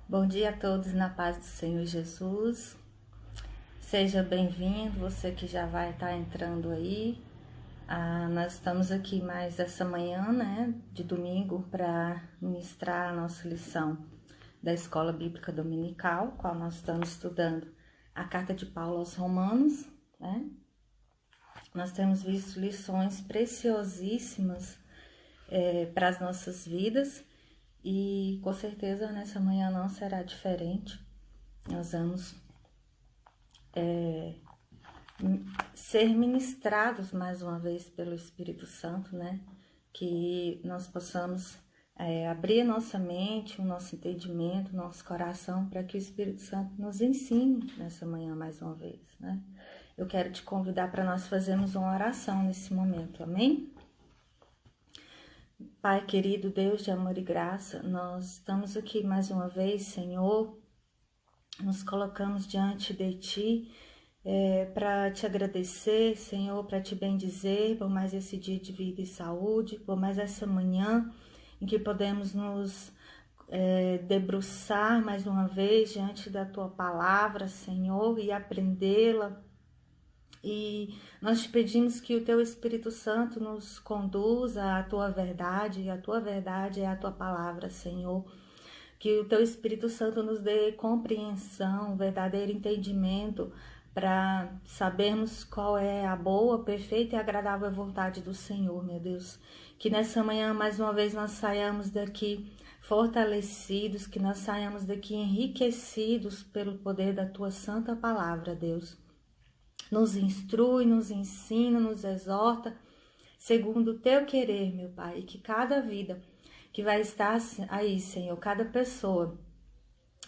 Bom dia a todos na paz do Senhor Jesus. Seja bem-vindo, você que já vai estar entrando aí. Nós estamos aqui mais essa manhã, né, de domingo, para ministrar a nossa lição da Escola Bíblica Dominical, qual nós estamos estudando a Carta de Paulo aos Romanos, né? Nós temos visto lições preciosíssimas para as nossas vidas. E com certeza nessa manhã não será diferente. Nós vamos ser ministrados mais uma vez pelo Espírito Santo, né? Que nós possamos abrir a nossa mente, o nosso entendimento, o nosso coração, para que o Espírito Santo nos ensine nessa manhã mais uma vez, né? Eu quero te convidar para nós fazermos uma oração nesse momento, amém? Pai querido, Deus de amor e graça, nós estamos aqui mais uma vez, Senhor, nos colocamos diante de Ti para Te agradecer, Senhor, para Te bendizer por mais esse dia de vida e saúde, por mais essa manhã em que podemos nos debruçar mais uma vez diante da Tua palavra, Senhor, e aprendê-la. E nós te pedimos que o Teu Espírito Santo nos conduza à Tua verdade, e a Tua verdade é a Tua palavra, Senhor. Que o Teu Espírito Santo nos dê compreensão, verdadeiro entendimento, para sabermos qual é a boa, perfeita e agradável vontade do Senhor, meu Deus. Que nessa manhã, mais uma vez, nós saiamos daqui fortalecidos, que nós saiamos daqui enriquecidos pelo poder da Tua santa palavra, Deus. Nos instrui, nos ensina, nos exorta, segundo o Teu querer, meu Pai, e que cada vida que vai estar aí, Senhor, cada pessoa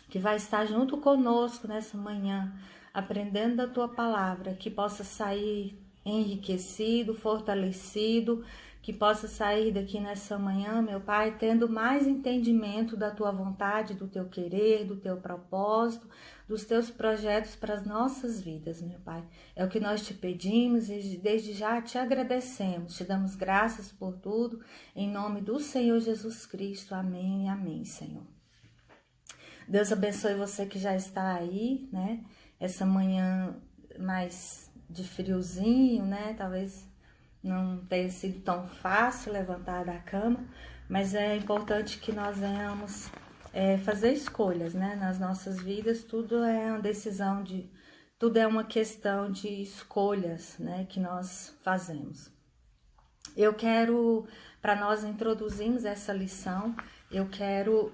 que vai estar junto conosco nessa manhã, aprendendo da Tua palavra, que possa sair enriquecido, fortalecido, que possa sair daqui nessa manhã, meu Pai, tendo mais entendimento da Tua vontade, do Teu querer, do Teu propósito, dos Teus projetos para as nossas vidas, meu Pai. É o que nós Te pedimos e desde já Te agradecemos, Te damos graças por tudo, em nome do Senhor Jesus Cristo. Amém e amém, Senhor. Deus abençoe você que já está aí, né? Essa manhã mais de friozinho, né? Talvez não tenha sido tão fácil levantar da cama, mas é importante que nós venhamos fazer escolhas, né? Nas nossas vidas, tudo é uma decisão tudo é uma questão de escolhas, né? Que nós fazemos. Eu quero, para nós introduzirmos essa lição, eu quero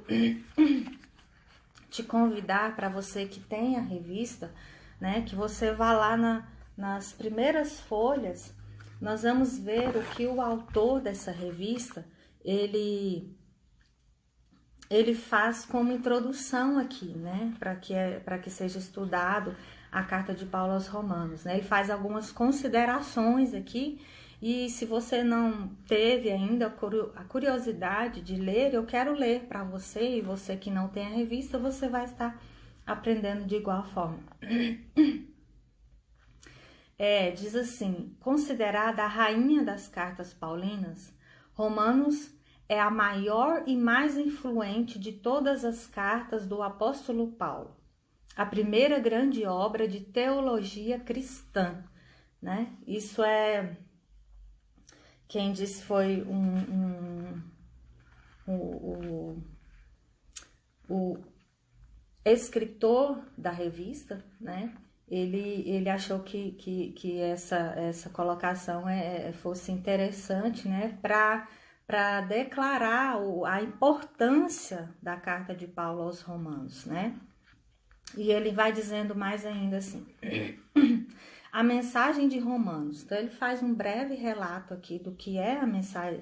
te convidar, para você que tem a revista, né? Que você vá lá nas primeiras folhas. Nós vamos ver o que o autor dessa revista, ele faz como introdução aqui, né? Para que seja estudado a carta de Paulo aos Romanos, né? Ele faz algumas considerações aqui, e se você não teve ainda a curiosidade de ler, eu quero ler para você, e você que não tem a revista, você vai estar aprendendo de igual forma. Diz assim: considerada a rainha das cartas paulinas, Romanos é a maior e mais influente de todas as cartas do apóstolo Paulo, a primeira grande obra de teologia cristã, né? Isso quem disse foi o escritor da revista, né? Ele achou que essa colocação fosse interessante, né, para declarar a importância da carta de Paulo aos Romanos, né? E ele vai dizendo mais ainda assim: a mensagem de Romanos. Então ele faz um breve relato aqui do que é a mensagem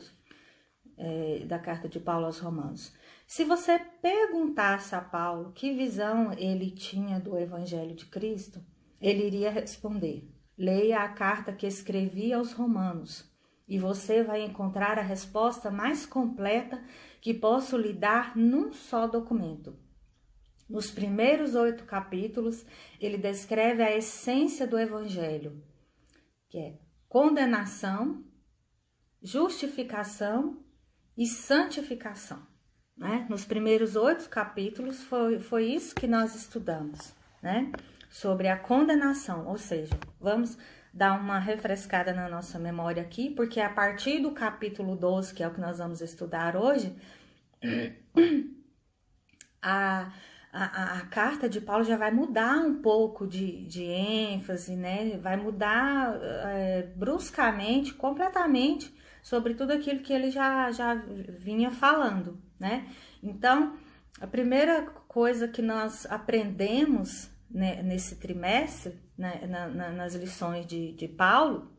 da carta de Paulo aos Romanos. Se você perguntasse a Paulo que visão ele tinha do Evangelho de Cristo, ele iria responder: leia a carta que escrevi aos Romanos, e você vai encontrar a resposta mais completa que posso lhe dar num só documento. Nos primeiros 8 capítulos, ele descreve a essência do Evangelho, que é condenação, justificação e santificação. né? Nos primeiros 8 capítulos foi isso que nós estudamos, né? Sobre a condenação, ou seja, vamos dar uma refrescada na nossa memória aqui, porque a partir do capítulo 12, que é o que nós vamos estudar hoje, a carta de Paulo já vai mudar um pouco de ênfase, né? Vai mudar bruscamente, completamente, sobre tudo aquilo que ele já vinha falando, né? Então, a primeira coisa que nós aprendemos, né, nesse trimestre, né, nas lições de Paulo,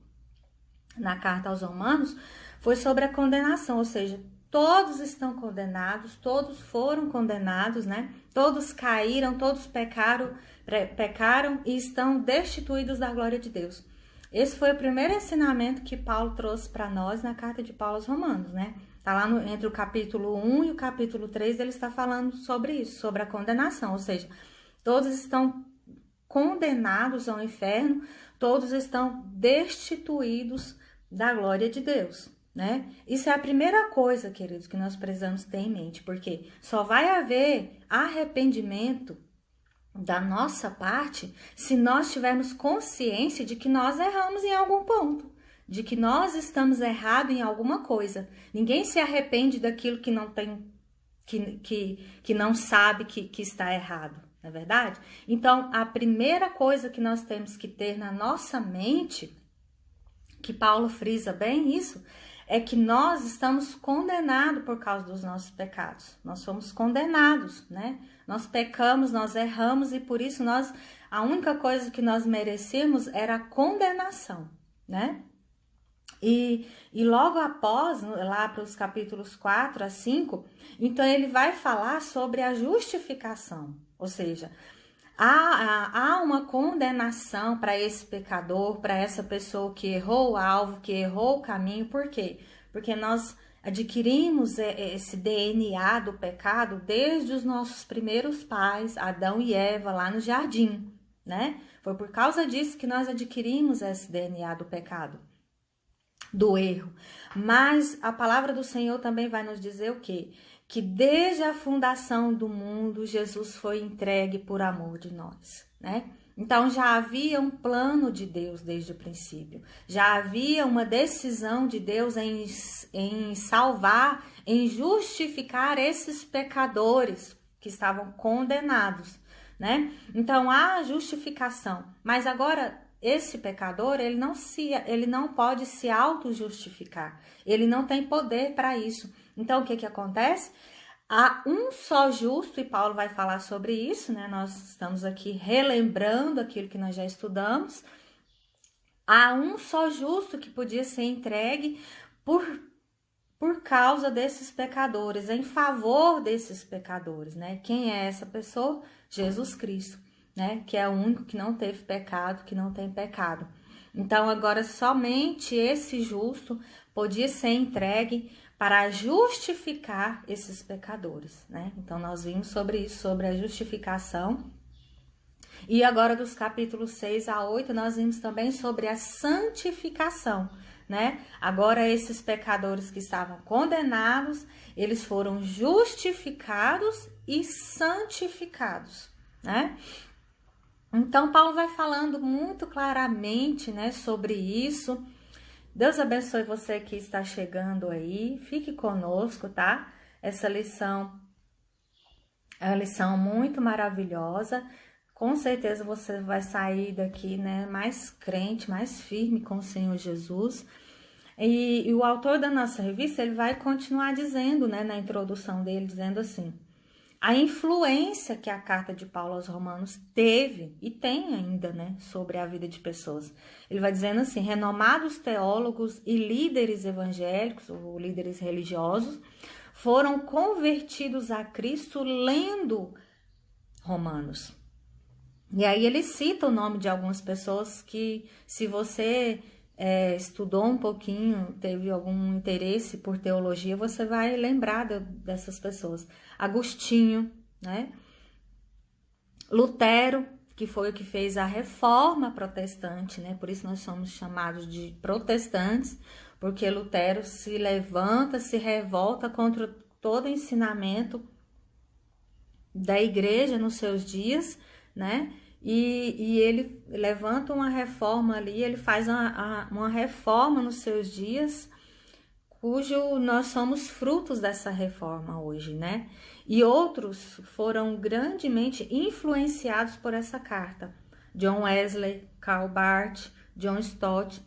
na carta aos Romanos, foi sobre a condenação, ou seja, todos estão condenados, todos foram condenados, né? Todos caíram, todos pecaram e estão destituídos da glória de Deus. Esse foi o primeiro ensinamento que Paulo trouxe para nós na carta de Paulo aos Romanos, né? Tá lá entre o capítulo 1 e o capítulo 3, ele está falando sobre isso, sobre a condenação, ou seja, todos estão condenados ao inferno, todos estão destituídos da glória de Deus, né? Isso é a primeira coisa, queridos, que nós precisamos ter em mente, porque só vai haver arrependimento da nossa parte se nós tivermos consciência de que nós erramos em algum ponto, de que nós estamos errados em alguma coisa. Ninguém se arrepende daquilo que não tem, que não sabe que está errado, não é verdade? Então, a primeira coisa que nós temos que ter na nossa mente, que Paulo frisa bem isso, é que nós estamos condenados por causa dos nossos pecados. Nós somos condenados, né? Nós pecamos, nós erramos e por isso a única coisa que nós merecemos era a condenação, né? E logo após, lá para os capítulos 4 a 5, então ele vai falar sobre a justificação, ou seja, há uma condenação para esse pecador, para essa pessoa que errou o alvo, que errou o caminho. Por quê? Porque nós adquirimos esse DNA do pecado desde os nossos primeiros pais, Adão e Eva, lá no jardim, né? Foi por causa disso que nós adquirimos esse DNA do pecado, do erro. Mas a palavra do Senhor também vai nos dizer o quê? Que desde a fundação do mundo, Jesus foi entregue por amor de nós, né? Então, já havia um plano de Deus desde o princípio. Já havia uma decisão de Deus em salvar, em justificar esses pecadores que estavam condenados, né? Então, há justificação. Mas agora, esse pecador, ele não pode se auto-justificar. Ele não tem poder para isso. Então, o que acontece? Há um só justo, e Paulo vai falar sobre isso, né? Nós estamos aqui relembrando aquilo que nós já estudamos. Há um só justo que podia ser entregue por causa desses pecadores, em favor desses pecadores, né? Quem é essa pessoa? Jesus Cristo, né? Que é o único que não teve pecado, que não tem pecado. Então, agora somente esse justo podia ser entregue para justificar esses pecadores, né? Então, nós vimos sobre isso, sobre a justificação. E agora, dos capítulos 6 a 8, nós vimos também sobre a santificação, né? Agora, esses pecadores que estavam condenados, eles foram justificados e santificados, né? Então, Paulo vai falando muito claramente, né, sobre isso. Deus abençoe você que está chegando aí. Fique conosco, tá? Essa lição é uma lição muito maravilhosa. Com certeza você vai sair daqui, né, mais crente, mais firme com o Senhor Jesus. E o autor da nossa revista, ele vai continuar dizendo, né, na introdução dele, dizendo assim: a influência que a carta de Paulo aos Romanos teve e tem ainda, né, sobre a vida de pessoas. Ele vai dizendo assim: renomados teólogos e líderes evangélicos ou líderes religiosos foram convertidos a Cristo lendo Romanos. E aí ele cita o nome de algumas pessoas que, se você estudou um pouquinho, teve algum interesse por teologia, você vai lembrar dessas pessoas. Agostinho, né? Lutero, que foi o que fez a reforma protestante, né? Por isso nós somos chamados de protestantes, porque Lutero se levanta, se revolta contra todo ensinamento da igreja nos seus dias, né? E ele levanta uma reforma ali, ele faz uma reforma nos seus dias, cujo nós somos frutos dessa reforma hoje, né? E outros foram grandemente influenciados por essa carta. John Wesley, Karl Barth, John Stott.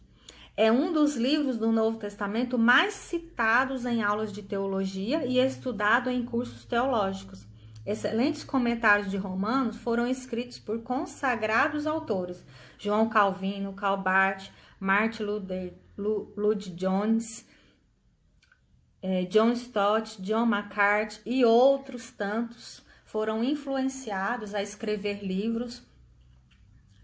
É um dos livros do Novo Testamento mais citados em aulas de teologia e estudado em cursos teológicos. Excelentes comentários de Romanos foram escritos por consagrados autores: João Calvino, Karl Barth, Martin Luther, Lloyd Jones, John Stott, John MacArthur e outros tantos foram influenciados a escrever livros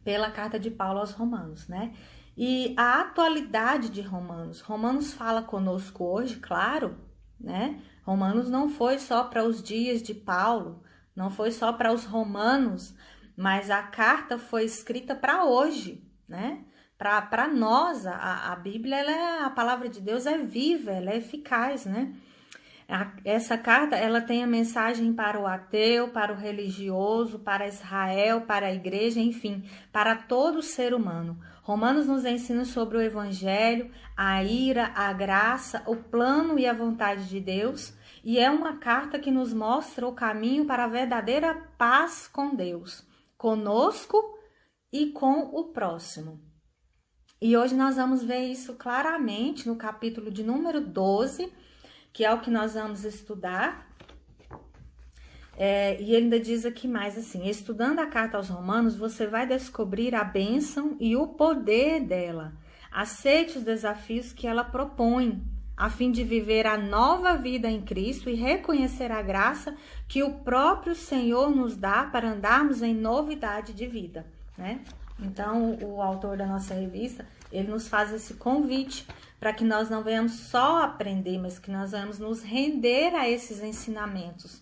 pela carta de Paulo aos Romanos, né? E a atualidade de Romanos fala conosco hoje, claro, né? Romanos não foi só para os dias de Paulo, não foi só para os romanos, mas a carta foi escrita para hoje, né? Para nós, a Bíblia, a palavra de Deus é viva, ela é eficaz, né? Essa carta, ela tem a mensagem para o ateu, para o religioso, para Israel, para a igreja, enfim, para todo ser humano. Romanos nos ensina sobre o evangelho, a ira, a graça, o plano e a vontade de Deus, e é uma carta que nos mostra o caminho para a verdadeira paz com Deus, conosco e com o próximo. E hoje nós vamos ver isso claramente no capítulo de número 12, que é o que nós vamos estudar. E ele ainda diz aqui mais assim: estudando a carta aos Romanos, você vai descobrir a bênção e o poder dela. Aceite os desafios que ela propõe, a fim de viver a nova vida em Cristo e reconhecer a graça que o próprio Senhor nos dá para andarmos em novidade de vida, né? Então, o autor da nossa revista, ele nos faz esse convite para que nós não venhamos só aprender, mas que nós vamos nos render a esses ensinamentos.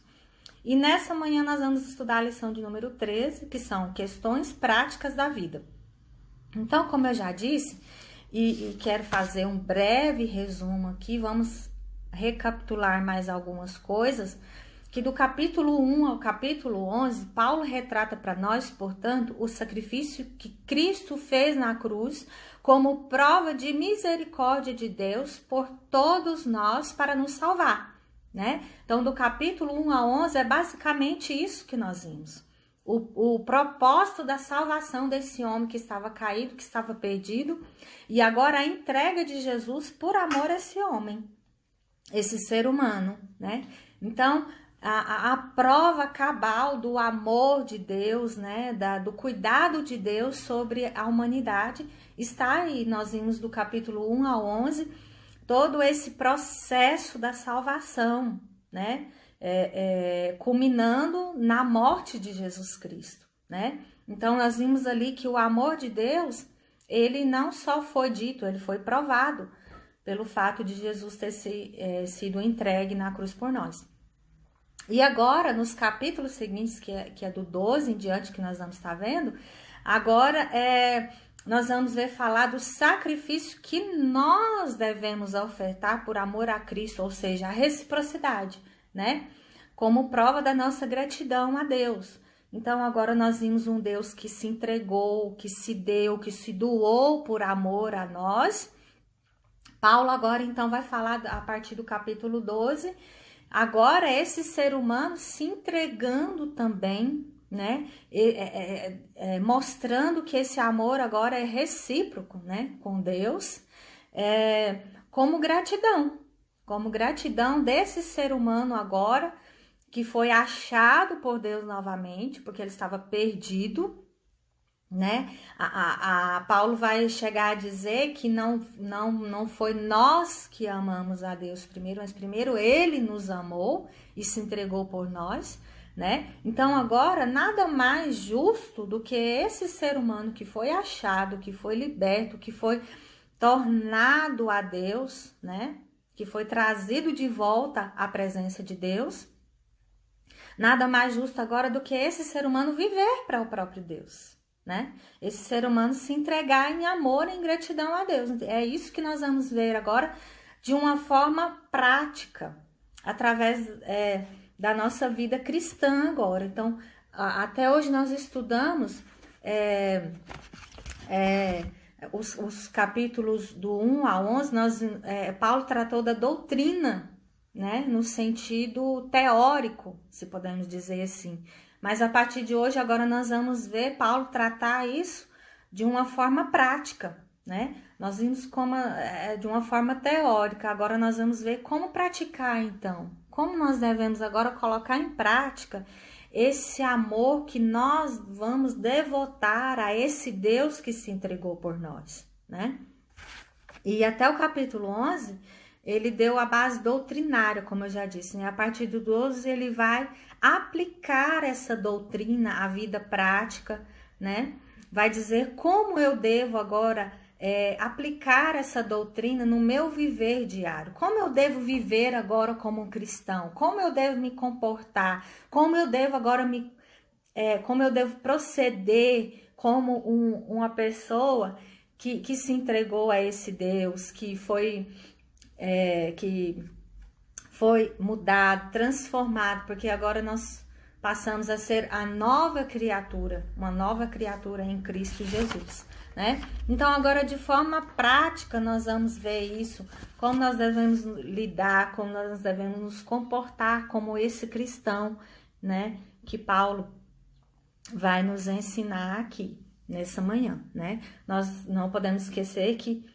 E nessa manhã nós vamos estudar a lição de número 13, que são questões práticas da vida. Então, como eu já disse, e quero fazer um breve resumo aqui, vamos recapitular mais algumas coisas, que do capítulo 1 ao capítulo 11, Paulo retrata para nós, portanto, o sacrifício que Cristo fez na cruz como prova de misericórdia de Deus por todos nós para nos salvar, né? Então, do capítulo 1 a 11 é basicamente isso que nós vimos. O propósito da salvação desse homem que estava caído, que estava perdido, e agora a entrega de Jesus por amor a esse homem, esse ser humano, né? Então, a prova cabal do amor de Deus, né, do cuidado de Deus sobre a humanidade está aí. Nós vimos do capítulo 1 ao 11 todo esse processo da salvação, né, culminando na morte de Jesus Cristo, né? Então nós vimos ali que o amor de Deus, ele não só foi dito, ele foi provado pelo fato de Jesus ter sido entregue na cruz por nós. E agora, nos capítulos seguintes, que é do 12 em diante que nós vamos estar vendo, agora nós vamos ver falar do sacrifício que nós devemos ofertar por amor a Cristo, ou seja, a reciprocidade, né? Como prova da nossa gratidão a Deus. Então, agora nós vimos um Deus que se entregou, que se deu, que se doou por amor a nós. Paulo agora, então, vai falar a partir do capítulo 12, agora esse ser humano se entregando também, né? Mostrando que esse amor agora é recíproco, né? Com Deus, como gratidão desse ser humano agora, que foi achado por Deus novamente, porque ele estava perdido, né? Paulo vai chegar a dizer que não foi nós que amamos a Deus primeiro, mas primeiro ele nos amou e se entregou por nós, né? Então agora nada mais justo do que esse ser humano que foi achado, que foi liberto, que foi tornado a Deus, né? Que foi trazido de volta à presença de Deus. Nada mais justo agora do que esse ser humano viver para o próprio Deus, né? Esse ser humano se entregar em amor, em gratidão a Deus. É isso que nós vamos ver agora de uma forma prática. através da nossa vida cristã agora. Então, até hoje nós estudamos os capítulos do 1 ao 11, Paulo tratou da doutrina, né, no sentido teórico, se podemos dizer assim. Mas a partir de hoje, agora nós vamos ver Paulo tratar isso de uma forma prática, né? Nós vimos de uma forma teórica, agora nós vamos ver como praticar então. Como nós devemos agora colocar em prática esse amor que nós vamos devotar a esse Deus que se entregou por nós, né? E até o capítulo 11, ele deu a base doutrinária, como eu já disse, né? A partir do 12, ele vai aplicar essa doutrina à vida prática, né? Vai dizer como eu devo agora aplicar essa doutrina no meu viver diário. Como eu devo viver agora como um cristão? Como eu devo me comportar? Como eu devo agora como eu devo proceder como uma pessoa que se entregou a esse Deus, que foi mudado, transformado, porque agora nós passamos a ser a nova criatura, uma nova criatura em Cristo Jesus, né? Então agora de forma prática nós vamos ver isso, como nós devemos lidar, como nós devemos nos comportar como esse cristão, né? Que Paulo vai nos ensinar aqui nessa manhã, né? Nós não podemos esquecer que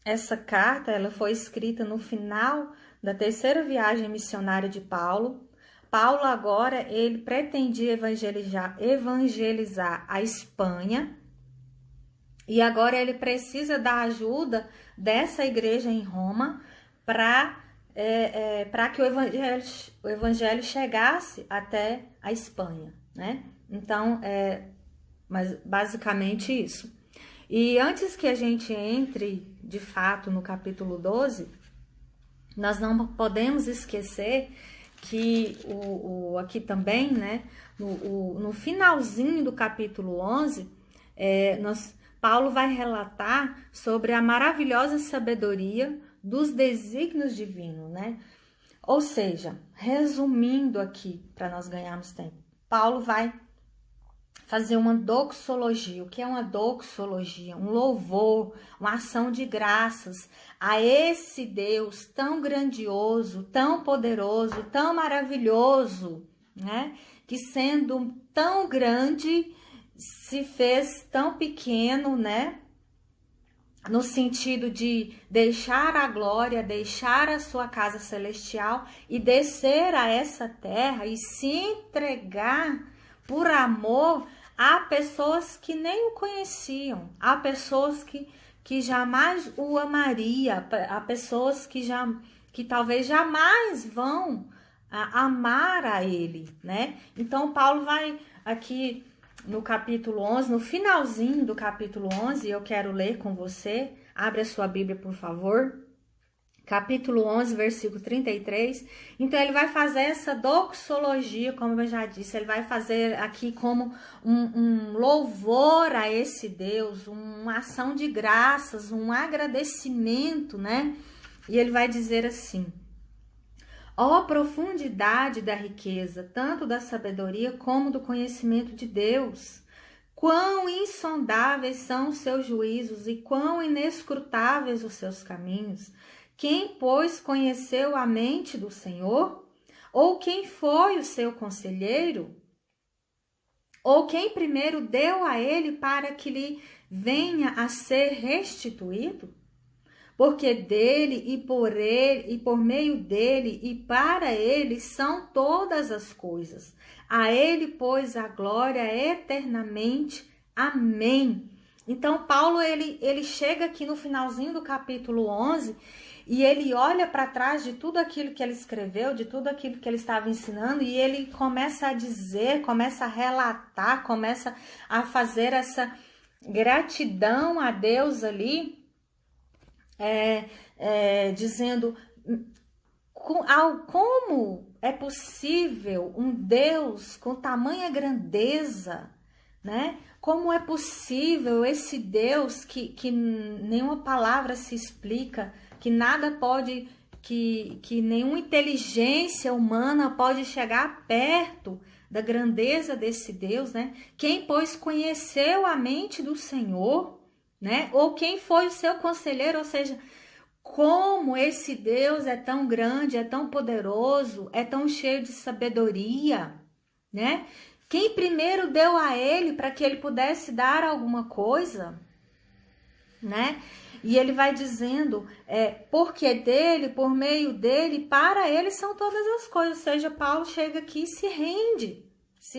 essa carta ela foi escrita no final da terceira viagem missionária de Paulo. Paulo agora ele pretendia evangelizar a Espanha e agora ele precisa da ajuda dessa igreja em Roma para que o evangelho chegasse até a Espanha, né? Então, mas basicamente isso. E antes que a gente entre, de fato, no capítulo 12, nós não podemos esquecer que aqui também, né, no finalzinho do capítulo 11, Paulo vai relatar sobre a maravilhosa sabedoria dos desígnios divinos, né? Ou seja, resumindo aqui, para nós ganharmos tempo, Paulo vai fazer uma doxologia. O que é uma doxologia? Um louvor, uma ação de graças a esse Deus tão grandioso, tão poderoso, tão maravilhoso, né? Que sendo tão grande, se fez tão pequeno, né? No sentido de deixar a glória, deixar a sua casa celestial e descer a essa terra e se entregar por amor a pessoas que nem o conheciam, a pessoas que jamais o amaria, a pessoas que talvez jamais vão amar a ele, né? Então Paulo vai aqui no capítulo 11, no finalzinho do capítulo 11, eu quero ler com você, abre a sua Bíblia, por favor. Capítulo 11, versículo 33. Então, ele vai fazer essa doxologia, como eu já disse. Ele vai fazer aqui como um louvor a esse Deus, uma ação de graças, um agradecimento, né? E ele vai dizer assim: ó profundidade da riqueza, tanto da sabedoria como do conhecimento de Deus! Quão insondáveis são os seus juízos e quão inescrutáveis os seus caminhos! Quem, pois, conheceu a mente do Senhor? Ou quem foi o seu conselheiro? Ou quem primeiro deu a ele para que lhe venha a ser restituído? Porque dele e por meio dele e para ele são todas as coisas. A ele, pois, a glória eternamente. Amém. Então, Paulo, ele chega aqui no finalzinho do capítulo 11 e ele olha para trás de tudo aquilo que ele escreveu, de tudo aquilo que ele estava ensinando, e ele começa a dizer, começa a relatar, começa a fazer essa gratidão a Deus ali, dizendo como é possível um Deus com tamanha grandeza, né? Como é possível esse Deus que nenhuma palavra se explica, que nada pode, que nenhuma inteligência humana pode chegar perto da grandeza desse Deus, né? Quem, pois, conheceu a mente do Senhor, né? Ou quem foi o seu conselheiro, ou seja, como esse Deus é tão grande, é tão poderoso, é tão cheio de sabedoria, né? Quem primeiro deu a ele para que ele pudesse dar alguma coisa, né? E ele vai dizendo, porque dele, por meio dele, para ele são todas as coisas. Ou seja, Paulo chega aqui e se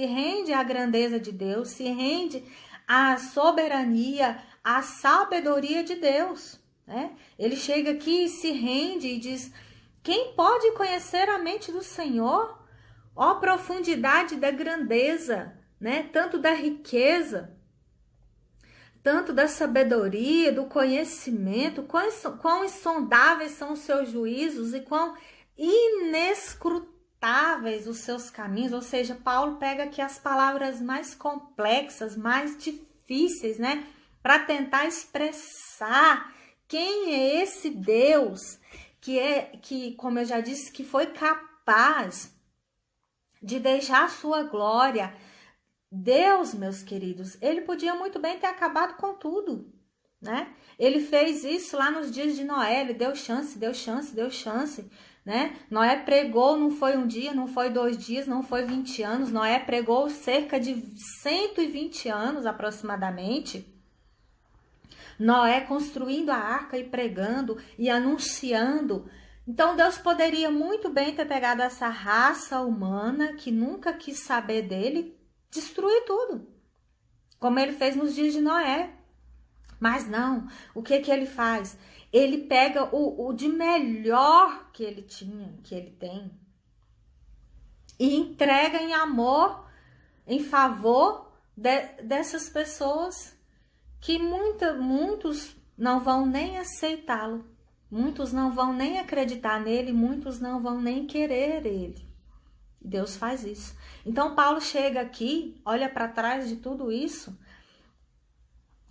rende à grandeza de Deus, se rende à soberania, à sabedoria de Deus, né? Ele chega aqui e se rende e diz, quem pode conhecer a mente do Senhor? Ó profundidade da grandeza, né? Tanto da riqueza, tanto da sabedoria, do conhecimento, quão insondáveis são os seus juízos e quão inescrutáveis os seus caminhos. Ou seja, Paulo pega aqui as palavras mais complexas, mais difíceis, né? Para tentar expressar quem é esse Deus que, como eu já disse, que foi capaz de deixar a sua glória. Deus, meus queridos, ele podia muito bem ter acabado com tudo, né? Ele fez isso lá nos dias de Noé, ele deu chance, né? Noé pregou, não foi um dia, não foi 2 dias, não foi 20 anos. Noé pregou cerca de 120 anos aproximadamente. Noé construindo a arca e pregando e anunciando. Então Deus poderia muito bem ter pegado essa raça humana que nunca quis saber dele, destruir tudo, como ele fez nos dias de Noé. Mas não, o que ele faz? Ele pega o de melhor que ele tinha, que ele tem, e entrega em amor, em favor dessas pessoas que muitos não vão nem aceitá-lo, muitos não vão nem acreditar nele, muitos não vão nem querer ele. Deus faz isso. Então Paulo chega aqui, olha para trás de tudo isso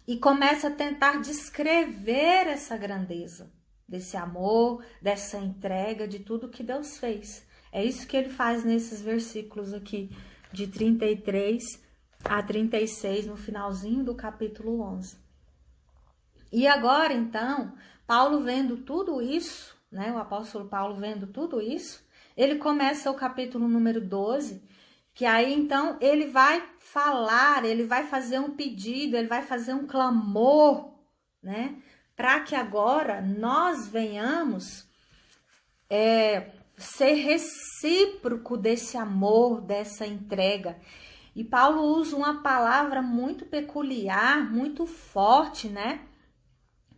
e começa a tentar descrever essa grandeza, desse amor, dessa entrega, de tudo que Deus fez. É isso que ele faz nesses versículos aqui, de 33 a 36, no finalzinho do capítulo 11. E agora, então, Paulo vendo tudo isso, né, o apóstolo Paulo vendo tudo isso, ele começa o capítulo número 12, que aí então ele vai falar, ele vai fazer um pedido, ele vai fazer um clamor, né? Para que agora nós venhamos ser recíproco desse amor, dessa entrega. E Paulo usa uma palavra muito peculiar, muito forte, né?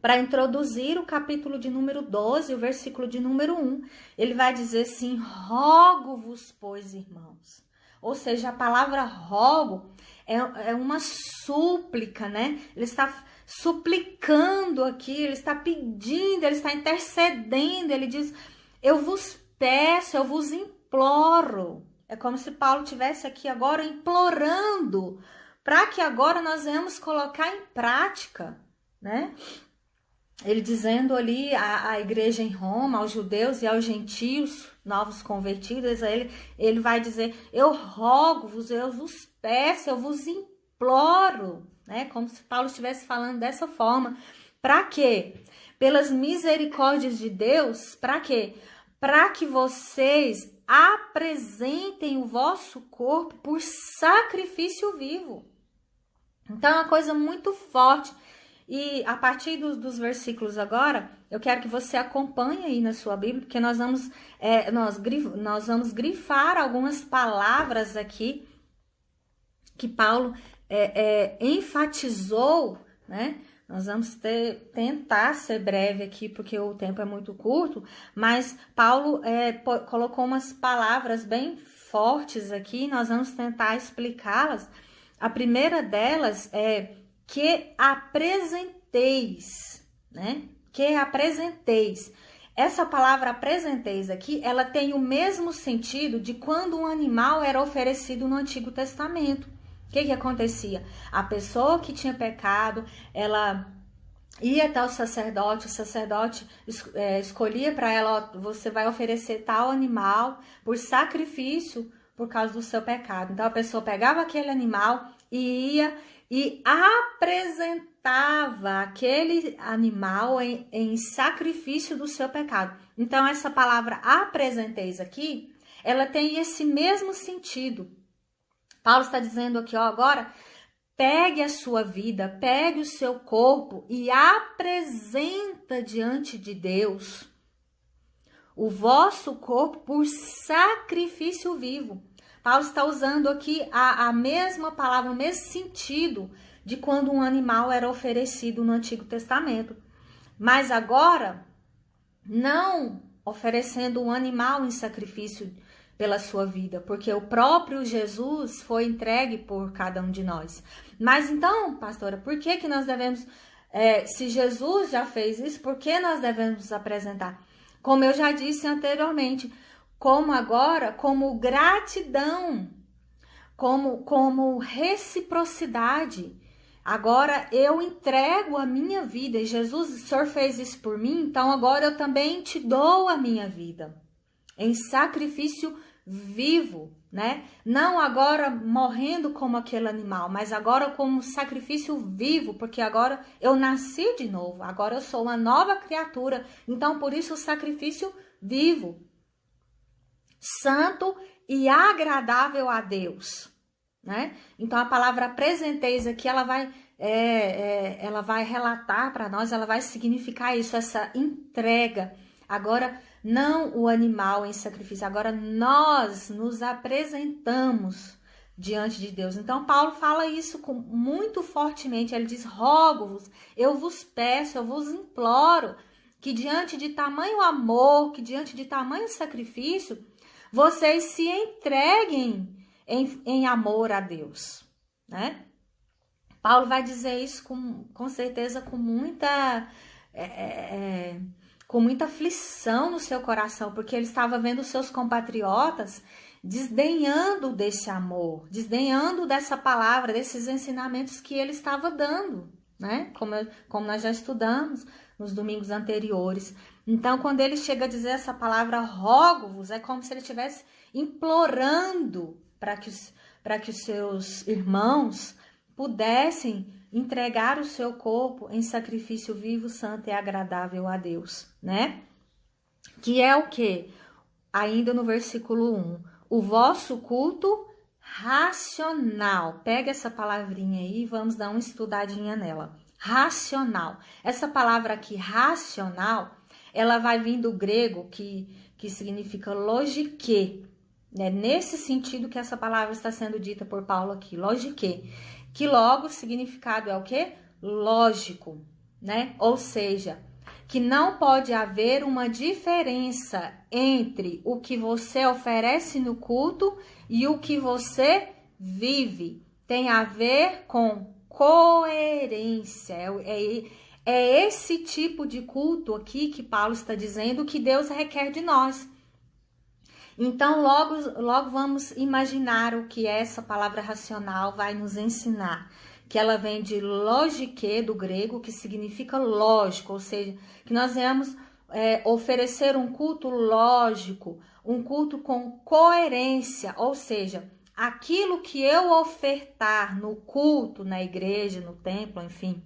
Para introduzir o capítulo de número 12, o versículo de número 1, ele vai dizer assim, rogo-vos, pois, irmãos. Ou seja, a palavra rogo é uma súplica, né? Ele está suplicando aqui, ele está pedindo, ele está intercedendo, ele diz, eu vos peço, eu vos imploro. É como se Paulo estivesse aqui agora implorando, para que agora nós venhamos colocar em prática, né? Ele dizendo ali à igreja em Roma, aos judeus e aos gentios, novos convertidos, ele vai dizer, eu rogo-vos, eu vos peço, eu vos imploro, né? Como se Paulo estivesse falando dessa forma. Para quê? Pelas misericórdias de Deus, para quê? Para que vocês apresentem o vosso corpo por sacrifício vivo. Então é uma coisa muito forte. E a partir dos versículos agora, eu quero que você acompanhe aí na sua Bíblia, porque nós vamos grifar algumas palavras aqui que Paulo enfatizou, né? Nós vamos tentar ser breve aqui, porque o tempo é muito curto, mas Paulo colocou umas palavras bem fortes aqui, nós vamos tentar explicá-las. A primeira delas é que apresenteis, né? Que apresenteis. Essa palavra apresenteis aqui, ela tem o mesmo sentido de quando um animal era oferecido no Antigo Testamento. O que acontecia? A pessoa que tinha pecado, ela ia até o sacerdote escolhia para ela, ó, você vai oferecer tal animal por sacrifício por causa do seu pecado. Então a pessoa pegava aquele animal e ia e apresentava aquele animal em sacrifício do seu pecado. Então essa palavra apresenteis aqui, ela tem esse mesmo sentido. Paulo está dizendo aqui, ó, agora pegue a sua vida, pegue o seu corpo e apresenta diante de Deus o vosso corpo por sacrifício vivo. Paulo está usando aqui a mesma palavra, o mesmo sentido de quando um animal era oferecido no Antigo Testamento. Mas agora, não oferecendo um animal em sacrifício pela sua vida, porque o próprio Jesus foi entregue por cada um de nós. Mas então, pastora, por que nós devemos, se Jesus já fez isso, por que nós devemos nos apresentar? Como eu já disse anteriormente, como agora, como gratidão, como reciprocidade. Agora eu entrego a minha vida, e Jesus, o Senhor fez isso por mim, então agora eu também te dou a minha vida, em sacrifício vivo, né? Não agora morrendo como aquele animal, mas agora como sacrifício vivo, porque agora eu nasci de novo, agora eu sou uma nova criatura, então por isso o sacrifício vivo, santo e agradável a Deus, né? Então a palavra apresenteis aqui, ela vai relatar para nós, ela vai significar isso, essa entrega. Agora não o animal em sacrifício, agora nós nos apresentamos diante de Deus. Então Paulo fala isso muito fortemente, ele diz, rogo-vos, eu vos peço, eu vos imploro, que diante de tamanho amor, que diante de tamanho sacrifício, vocês se entreguem em amor a Deus, né? Paulo vai dizer isso com certeza com muita aflição no seu coração, porque ele estava vendo os seus compatriotas desdenhando desse amor, desdenhando dessa palavra, desses ensinamentos que ele estava dando, né? Como nós já estudamos nos domingos anteriores. Então, quando ele chega a dizer essa palavra rogo-vos, é como se ele estivesse implorando para que os seus irmãos pudessem entregar o seu corpo em sacrifício vivo, santo e agradável a Deus, né? Que é o quê? Ainda no versículo 1, o vosso culto racional. Pega essa palavrinha aí e vamos dar uma estudadinha nela. Racional. Essa palavra aqui, racional, ela vai vir do grego que significa logique, né? Nesse sentido que essa palavra está sendo dita por Paulo aqui, logique, que logo o significado é o quê? Lógico, né? Ou seja, que não pode haver uma diferença entre o que você oferece no culto e o que você vive. Tem a ver com coerência. É esse tipo de culto aqui que Paulo está dizendo que Deus requer de nós. Então, logo vamos imaginar o que essa palavra racional vai nos ensinar. Que ela vem de logique, do grego, que significa lógico, ou seja, que nós vamos oferecer um culto lógico, um culto com coerência, ou seja, aquilo que eu ofertar no culto, na igreja, no templo, enfim,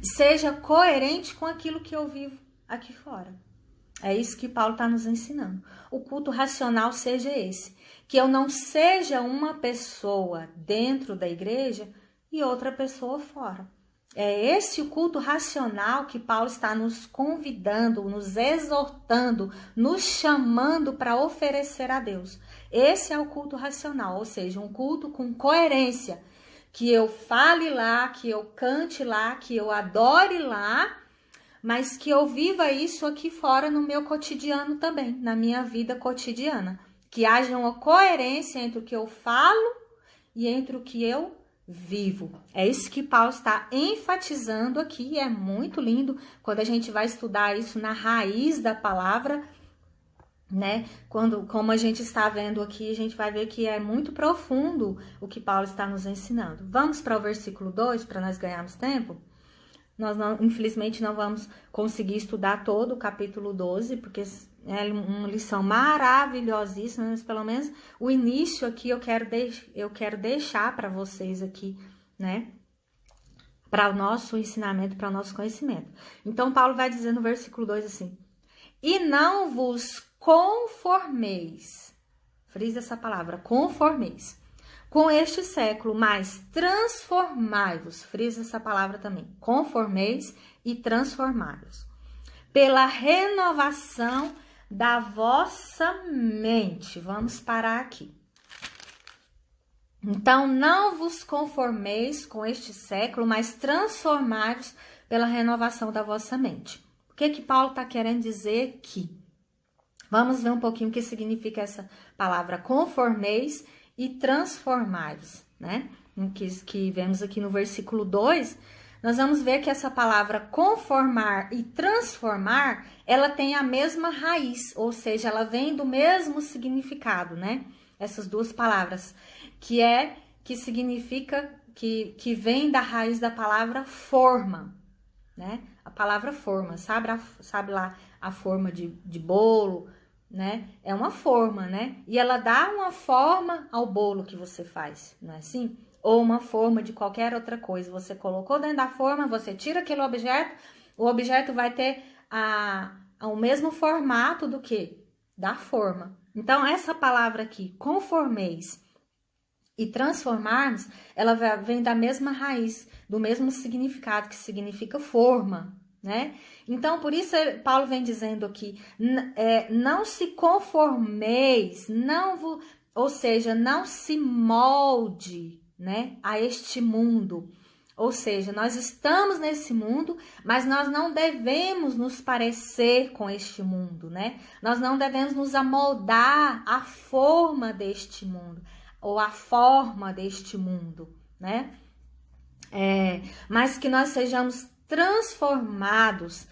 seja coerente com aquilo que eu vivo aqui fora. É isso que Paulo está nos ensinando. O culto racional seja esse. Que eu não seja uma pessoa dentro da igreja e outra pessoa fora. É esse o culto racional que Paulo está nos convidando, nos exortando, nos chamando para oferecer a Deus. Esse é o culto racional, ou seja, um culto com coerência. Que eu fale lá, que eu cante lá, que eu adore lá, mas que eu viva isso aqui fora no meu cotidiano também, na minha vida cotidiana. Que haja uma coerência entre o que eu falo e entre o que eu vivo. É isso que Paulo está enfatizando aqui, e é muito lindo quando a gente vai estudar isso na raiz da palavra, né? Como a gente está vendo aqui, a gente vai ver que é muito profundo o que Paulo está nos ensinando. Vamos para o versículo 2, para nós ganharmos tempo? Nós, infelizmente, não vamos conseguir estudar todo o capítulo 12, porque é uma lição maravilhosíssima, mas pelo menos o início aqui eu quero deixar para vocês aqui, né? Para o nosso ensinamento, para o nosso conhecimento. Então, Paulo vai dizer no versículo 2 assim: e não vos conformeis, frisa essa palavra, conformeis, com este século, mas transformai-vos, frisa essa palavra também, conformeis e transformai-vos, pela renovação da vossa mente. Vamos parar aqui. Então, não vos conformeis com este século, mas transformai-vos pela renovação da vossa mente. O que Paulo está querendo dizer aqui? Vamos ver um pouquinho o que significa essa palavra conformeis e transformai-vos, né? Que vemos aqui no versículo 2, nós vamos ver que essa palavra conformar e transformar, ela tem a mesma raiz, ou seja, ela vem do mesmo significado, né? Essas duas palavras, que significa, que vem da raiz da palavra forma, né? A palavra forma, sabe lá a forma de bolo, né? É uma forma, né? E ela dá uma forma ao bolo que você faz, não é assim? Ou uma forma de qualquer outra coisa. Você colocou dentro da forma, você tira aquele objeto, o objeto vai ter o mesmo formato do que? Da forma. Então, essa palavra aqui, conformeis e transformarmos, ela vem da mesma raiz, do mesmo significado, que significa forma, né? Então, por isso, Paulo vem dizendo aqui, não se conformeis, ou seja, não se molde, né, a este mundo. Ou seja, nós estamos nesse mundo, mas nós não devemos nos parecer com este mundo, né? Nós não devemos nos amoldar à forma deste mundo, ou à forma deste mundo, né? Mas que nós sejamos transformados,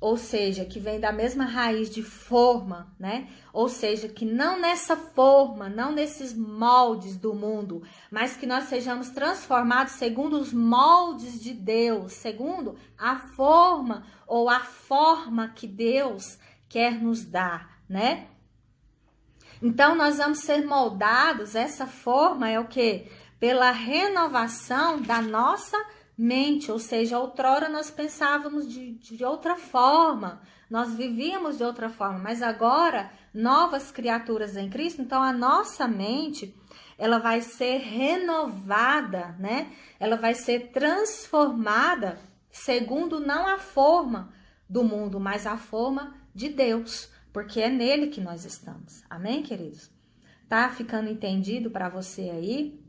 ou seja, que vem da mesma raiz de forma, né? Ou seja, que não nessa forma, não nesses moldes do mundo, mas que nós sejamos transformados segundo os moldes de Deus, segundo a forma ou a forma que Deus quer nos dar, né? Então, nós vamos ser moldados, essa forma é o quê? Pela renovação da nossa mente, ou seja, outrora nós pensávamos de outra forma, nós vivíamos de outra forma, mas agora, novas criaturas em Cristo, então a nossa mente, ela vai ser renovada, né? Ela vai ser transformada segundo não a forma do mundo, mas a forma de Deus, porque é nele que nós estamos. Amém, queridos? Tá ficando entendido para você aí?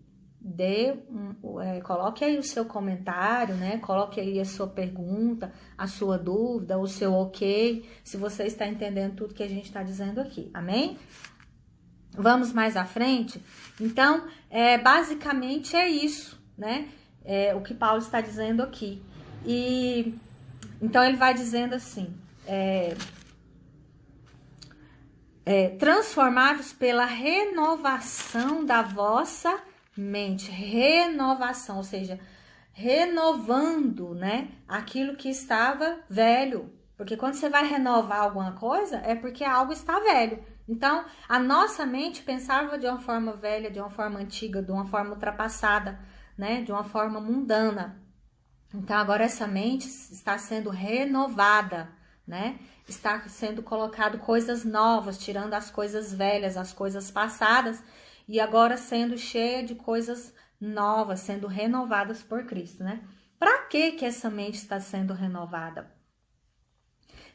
Coloque aí o seu comentário, né? Coloque aí a sua pergunta, a sua dúvida, o seu ok, se você está entendendo tudo que a gente está dizendo aqui, amém? Vamos mais à frente? Então, basicamente é isso, né? O que Paulo está dizendo aqui. E então ele vai dizendo assim, transformar-vos pela renovação da vossa mente, renovação, ou seja, renovando, né, aquilo que estava velho, porque quando você vai renovar alguma coisa, é porque algo está velho. Então, a nossa mente pensava de uma forma velha, de uma forma antiga, de uma forma ultrapassada, né, de uma forma mundana. Então, agora essa mente está sendo renovada, né, está sendo colocado coisas novas, tirando as coisas velhas, as coisas passadas, e agora sendo cheia de coisas novas, sendo renovadas por Cristo, né? Para que essa mente está sendo renovada?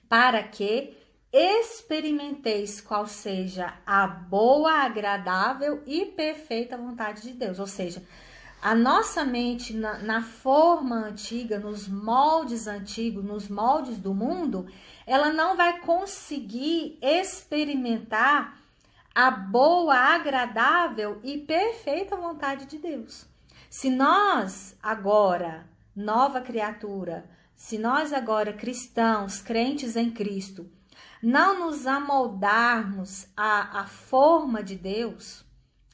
Para que experimenteis qual seja a boa, agradável e perfeita vontade de Deus. Ou seja, a nossa mente na forma antiga, nos moldes antigos, nos moldes do mundo, ela não vai conseguir experimentar a boa, agradável e perfeita vontade de Deus. Se nós agora, nova criatura, se nós agora cristãos, crentes em Cristo, não nos amoldarmos à forma de Deus,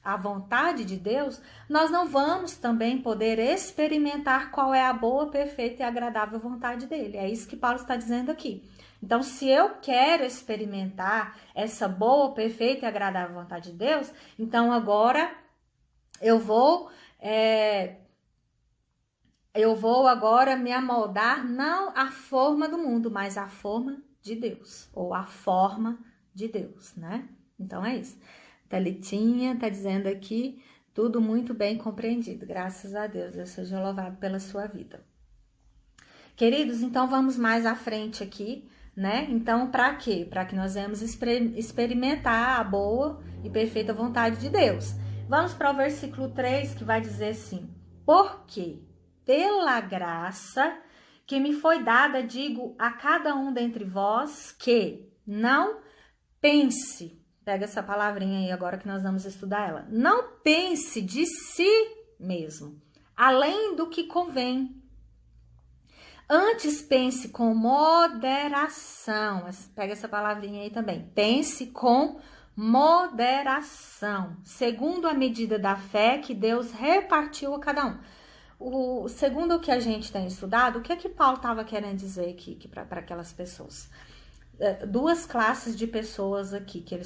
a vontade de Deus, nós não vamos também poder experimentar qual é a boa, perfeita e agradável vontade dele. É isso que Paulo está dizendo aqui. Então, se eu quero experimentar essa boa, perfeita e agradável vontade de Deus, então agora eu vou agora me amoldar não à forma do mundo, mas à forma de Deus, ou à forma de Deus, né? Então é isso. Thalitinha tá dizendo aqui, tudo muito bem compreendido, graças a Deus. Deus seja louvado pela sua vida. Queridos, então vamos mais à frente aqui, né? Então, para quê? Para que nós venhamos experimentar a boa e perfeita vontade de Deus. Vamos para o versículo 3, que vai dizer assim: porque pela graça que me foi dada, digo a cada um dentre vós que não pense, pega essa palavrinha aí agora que nós vamos estudar ela, não pense de si mesmo, além do que convém. Antes pense com moderação, pega essa palavrinha aí também, pense com moderação, segundo a medida da fé que Deus repartiu a cada um. Segundo o que a gente tem estudado, o que é que Paulo estava querendo dizer aqui para aquelas pessoas? Duas classes de pessoas aqui que ele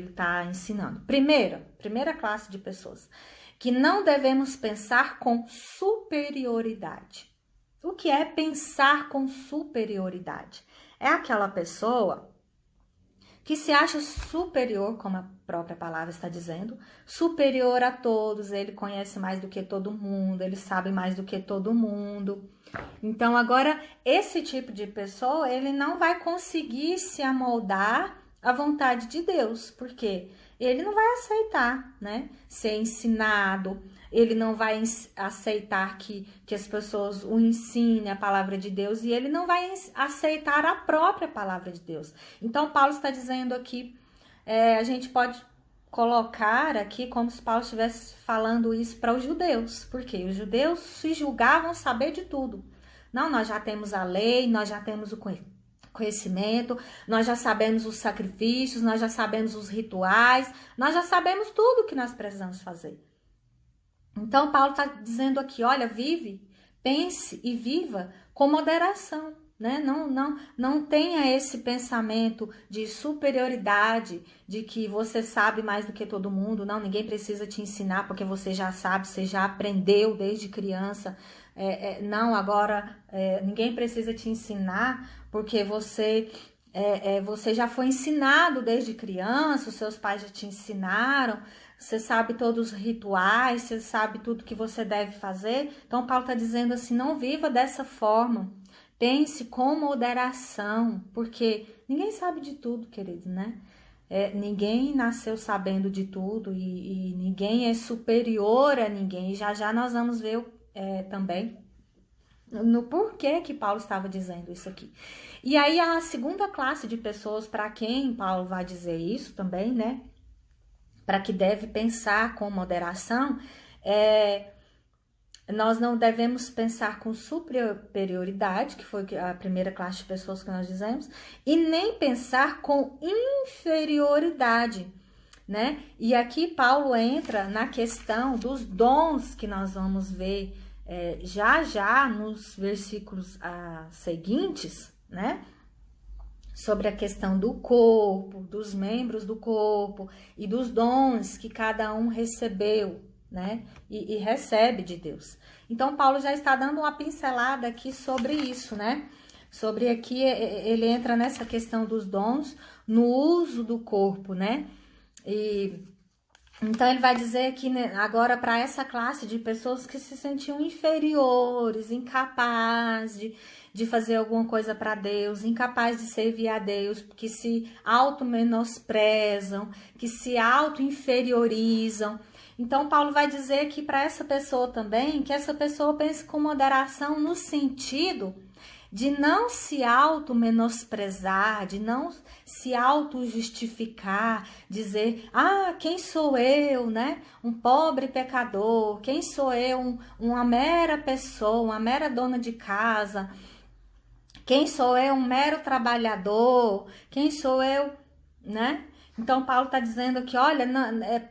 está ensinando. Primeira classe de pessoas, que não devemos pensar com superioridade. O que é pensar com superioridade? É aquela pessoa que se acha superior, como a própria palavra está dizendo, superior a todos, ele conhece mais do que todo mundo, ele sabe mais do que todo mundo. Então, agora, esse tipo de pessoa, ele não vai conseguir se amoldar à vontade de Deus, porque ele não vai aceitar, né, ser ensinado, ele não vai aceitar que as pessoas o ensinem a palavra de Deus e ele não vai aceitar a própria palavra de Deus. Então, Paulo está dizendo aqui, a gente pode colocar aqui como se Paulo estivesse falando isso para os judeus, porque os judeus se julgavam saber de tudo. Não, nós já temos a lei, nós já temos o conhecimento, nós já sabemos os sacrifícios, nós já sabemos os rituais, nós já sabemos tudo o que nós precisamos fazer. Então, Paulo está dizendo aqui, olha, pense e viva com moderação, né? Não tenha esse pensamento de superioridade, de que você sabe mais do que todo mundo, não, ninguém precisa te ensinar porque você já sabe, você já aprendeu desde criança. Ninguém precisa te ensinar porque você já foi ensinado desde criança, os seus pais já te ensinaram, você sabe todos os rituais, você sabe tudo que você deve fazer. Então, Paulo está dizendo assim, não viva dessa forma, pense com moderação, porque ninguém sabe de tudo, querido, né? Ninguém nasceu sabendo de tudo e ninguém é superior a ninguém. Já nós vamos ver também no porquê que Paulo estava dizendo isso aqui. E aí a segunda classe de pessoas para quem Paulo vai dizer isso também, né? Para que deve pensar com moderação, nós não devemos pensar com superioridade, que foi a primeira classe de pessoas que nós dizemos, e nem pensar com inferioridade, né? E aqui Paulo entra na questão dos dons que nós vamos ver já nos versículos seguintes, né? Sobre a questão do corpo, dos membros do corpo e dos dons que cada um recebeu, né? E recebe de Deus. Então, Paulo já está dando uma pincelada aqui sobre isso, né? Sobre aqui, ele entra nessa questão dos dons no uso do corpo, né? Então, ele vai dizer aqui, né, agora para essa classe de pessoas que se sentiam inferiores, incapazes de fazer alguma coisa para Deus, incapazes de servir a Deus, que se auto-menosprezam, que se auto-inferiorizam. Então, Paulo vai dizer aqui para essa pessoa também, que essa pessoa pense com moderação no sentido de não se auto-menosprezar, de não se auto-justificar, dizer, quem sou eu, né? Um pobre pecador, quem sou eu, uma mera pessoa, uma mera dona de casa, quem sou eu, um mero trabalhador, quem sou eu, né? Então, Paulo está dizendo aqui, olha,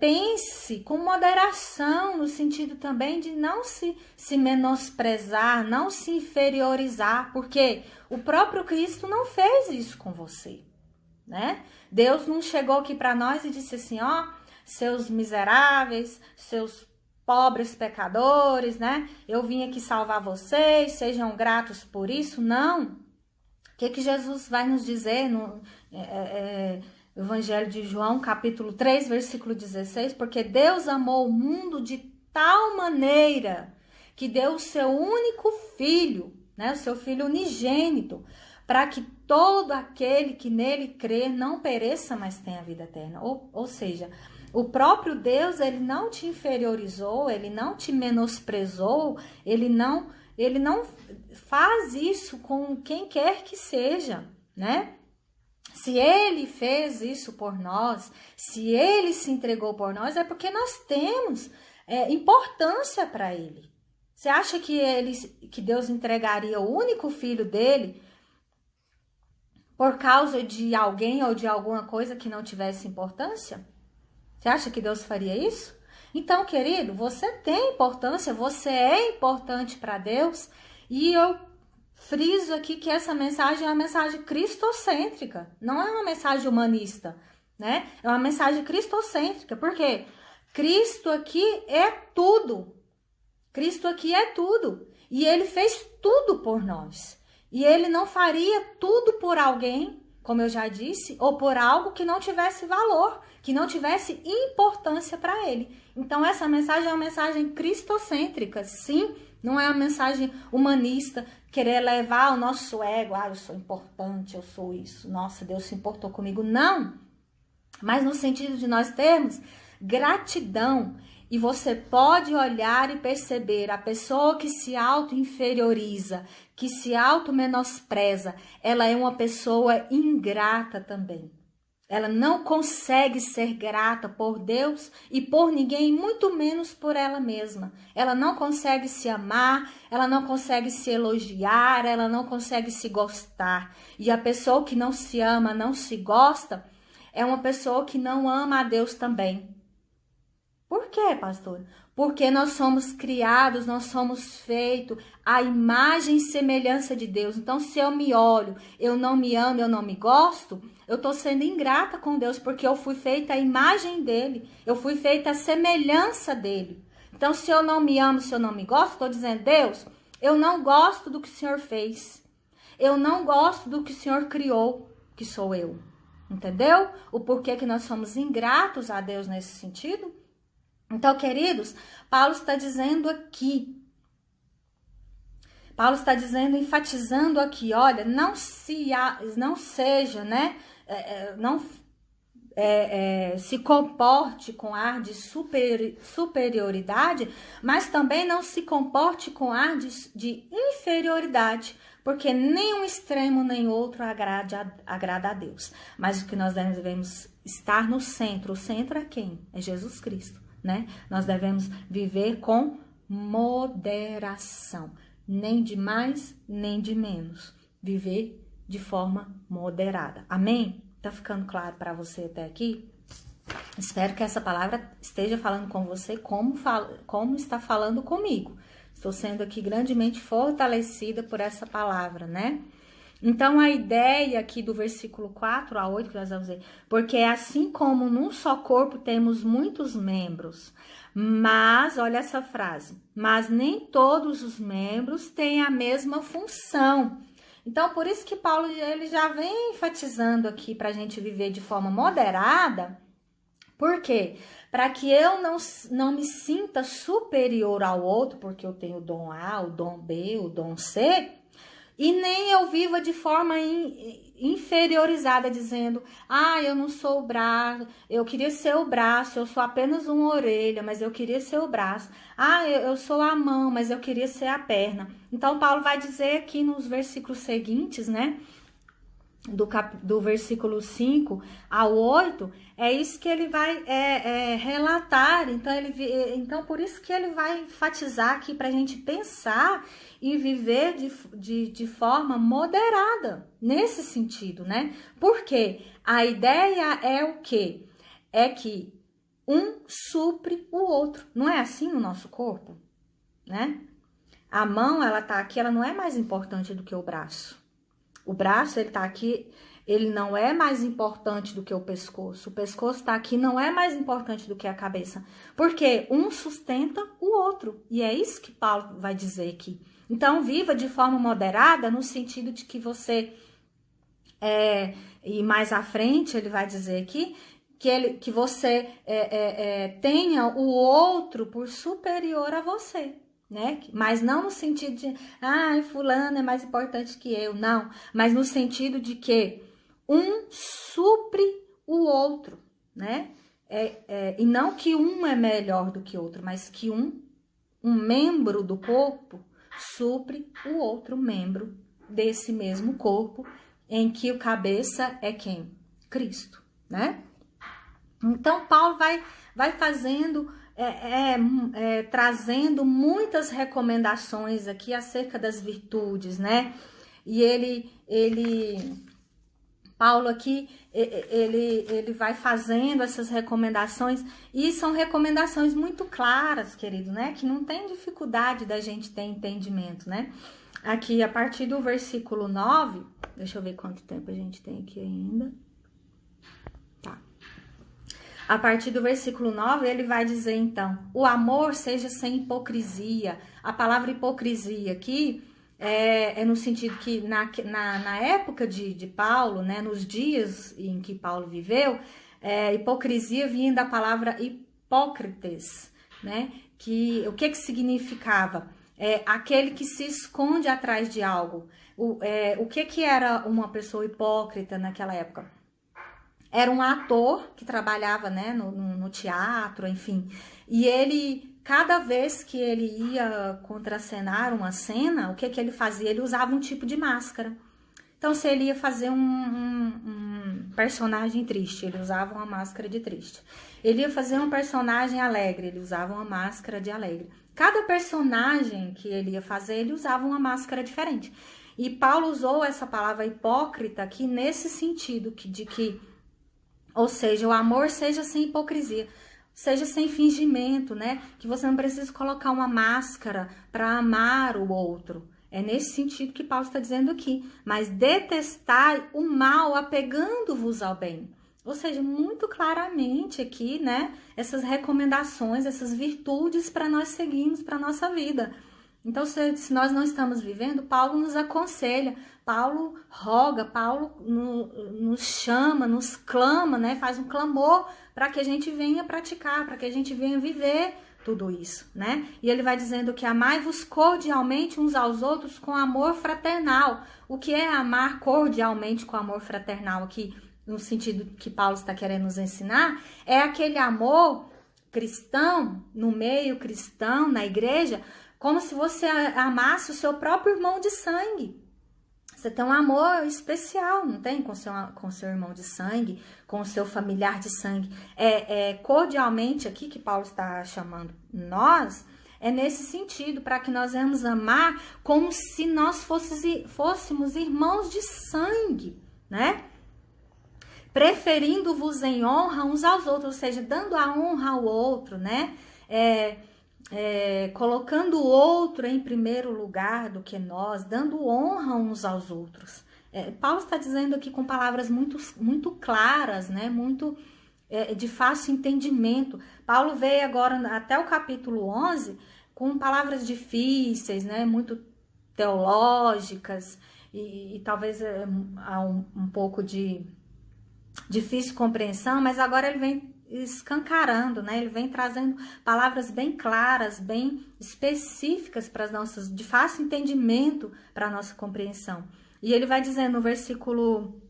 pense com moderação, no sentido também de não se menosprezar, não se inferiorizar, porque o próprio Cristo não fez isso com você, né? Deus não chegou aqui para nós e disse assim, ó, seus miseráveis, seus pobres pecadores, né? Eu vim aqui salvar vocês, sejam gratos por isso. Não. O que Jesus vai nos dizer no Evangelho de João, capítulo 3, versículo 16? Porque Deus amou o mundo de tal maneira que deu o seu único filho, né? O seu filho unigênito, para que todo aquele que nele crê não pereça, mas tenha vida eterna. Ou seja, o próprio Deus, ele não te inferiorizou, ele não te menosprezou, ele não faz isso com quem quer que seja, né? Se ele fez isso por nós, se ele se entregou por nós, é porque nós temos importância para ele. Você acha que Deus entregaria o único filho dele por causa de alguém ou de alguma coisa que não tivesse importância? Você acha que Deus faria isso? Então, querido, você tem importância, você é importante para Deus, e eu friso aqui que essa mensagem é uma mensagem cristocêntrica, não é uma mensagem humanista, né? É uma mensagem cristocêntrica, porque Cristo aqui é tudo. Cristo aqui é tudo, e ele fez tudo por nós. E ele não faria tudo por alguém, como eu já disse, ou por algo que não tivesse valor, que não tivesse importância para ele. Então, essa mensagem é uma mensagem cristocêntrica, sim, não é uma mensagem humanista, querer levar o nosso ego, eu sou importante, eu sou isso, nossa, Deus se importou comigo. Não, mas no sentido de nós termos gratidão. E você pode olhar e perceber a pessoa que se auto-inferioriza, que se auto-menospreza, ela é uma pessoa ingrata também. Ela não consegue ser grata por Deus e por ninguém, muito menos por ela mesma. Ela não consegue se amar, ela não consegue se elogiar, ela não consegue se gostar. E a pessoa que não se ama, não se gosta, é uma pessoa que não ama a Deus também. Por quê, pastor? Porque nós somos criados, nós somos feitos à imagem e semelhança de Deus. Então, se eu me olho, eu não me amo, eu não me gosto, eu estou sendo ingrata com Deus, porque eu fui feita à imagem dele, eu fui feita à semelhança dele. Então, se eu não me amo, se eu não me gosto, estou dizendo, Deus, eu não gosto do que o Senhor fez. Eu não gosto do que o Senhor criou, que sou eu. Entendeu? O porquê que nós somos ingratos a Deus nesse sentido? Então, queridos, Paulo está dizendo aqui, enfatizando aqui, olha, não seja, né, se comporte com ar de superioridade, mas também não se comporte com ar de inferioridade, porque nem um extremo nem outro agrada a Deus. Mas o que nós devemos estar no centro, o centro é quem? É Jesus Cristo. Né? Nós devemos viver com moderação, nem de mais, nem de menos, viver de forma moderada. Amém? Tá ficando claro para você até aqui? Espero que essa palavra esteja falando com você como está falando comigo. Estou sendo aqui grandemente fortalecida por essa palavra, né? Então, a ideia aqui do versículo 4 a 8 que nós vamos ver, porque assim como num só corpo temos muitos membros, mas, olha essa frase, mas nem todos os membros têm a mesma função. Então, por isso que Paulo ele já vem enfatizando aqui para a gente viver de forma moderada. Por quê? Para que eu não me sinta superior ao outro, porque eu tenho o dom A, o dom B, o dom C, e nem eu viva de forma inferiorizada, dizendo, eu não sou o braço, eu queria ser o braço, eu sou apenas uma orelha, mas eu queria ser o braço. Eu sou a mão, mas eu queria ser a perna. Então, Paulo vai dizer aqui nos versículos seguintes, né? do versículo 5 ao 8, é isso que ele vai relatar. Então, por isso que ele vai enfatizar aqui para a gente pensar e viver de forma moderada, nesse sentido, né? Porque a ideia é o quê? É que um supre o outro. Não é assim no nosso corpo, né? A mão, ela tá aqui, ela não é mais importante do que o braço. O braço, ele tá aqui, ele não é mais importante do que o pescoço. O pescoço tá aqui, não é mais importante do que a cabeça. Porque um sustenta o outro. E é isso que Paulo vai dizer aqui. Então, viva de forma moderada, no sentido de que você... e mais à frente, ele vai dizer aqui, que você tenha o outro por superior a você. Né? Mas não no sentido de, fulano é mais importante que eu, não. Mas no sentido de que um supre o outro, né? E não que um é melhor do que o outro, mas que um membro do corpo supre o outro membro desse mesmo corpo, em que o cabeça é quem? Cristo, né? Então, Paulo vai fazendo... trazendo muitas recomendações aqui acerca das virtudes, né? E Paulo aqui, ele vai fazendo essas recomendações, e são recomendações muito claras, querido, né? Que não tem dificuldade da gente ter entendimento, né? Aqui, a partir do versículo 9, deixa eu ver quanto tempo a gente tem aqui ainda. A partir do versículo 9, ele vai dizer, então, o amor seja sem hipocrisia. A palavra hipocrisia aqui é no sentido que na época de Paulo, né, nos dias em que Paulo viveu, hipocrisia vinha da palavra hipócrites, né? O que significava? Aquele que se esconde atrás de algo. O que era uma pessoa hipócrita naquela época? Era um ator que trabalhava, né, no teatro, enfim. E ele, cada vez que ele ia contracenar uma cena, o que ele fazia? Ele usava um tipo de máscara. Então, se ele ia fazer um personagem triste, ele usava uma máscara de triste. Ele ia fazer um personagem alegre, ele usava uma máscara de alegre. Cada personagem que ele ia fazer, ele usava uma máscara diferente. E Paulo usou essa palavra hipócrita aqui nesse sentido, ou seja, o amor seja sem hipocrisia, seja sem fingimento, né? Que você não precisa colocar uma máscara para amar o outro. É nesse sentido que Paulo está dizendo aqui. Mas detestai o mal, apegando-vos ao bem. Ou seja, muito claramente aqui, né? Essas recomendações, essas virtudes para nós seguirmos para a nossa vida. Então, se nós não estamos vivendo, Paulo nos aconselha, Paulo roga, Paulo nos chama, nos clama, né? Faz um clamor para que a gente venha praticar, para que a gente venha viver tudo isso, né? E ele vai dizendo que amai-vos cordialmente uns aos outros com amor fraternal. O que é amar cordialmente com amor fraternal aqui, no sentido que Paulo está querendo nos ensinar? É aquele amor cristão, no meio cristão, na igreja, como se você amasse o seu próprio irmão de sangue. Você tem um amor especial, não tem? Com seu irmão de sangue, com o seu familiar de sangue. Cordialmente aqui que Paulo está chamando nós, é nesse sentido, para que nós venhamos amar como se nós fôssemos irmãos de sangue, né? Preferindo-vos em honra uns aos outros, ou seja, dando a honra ao outro, né? Colocando o outro em primeiro lugar do que nós, dando honra uns aos outros. Paulo está dizendo aqui com palavras muito, muito claras, né? Muito de fácil entendimento. Paulo veio agora até o capítulo 11 com palavras difíceis, né? Muito teológicas e talvez há um pouco de difícil compreensão, mas agora ele vem escancarando, né? Ele vem trazendo palavras bem claras, bem específicas para as nossas, de fácil entendimento para a nossa compreensão. E ele vai dizendo no versículo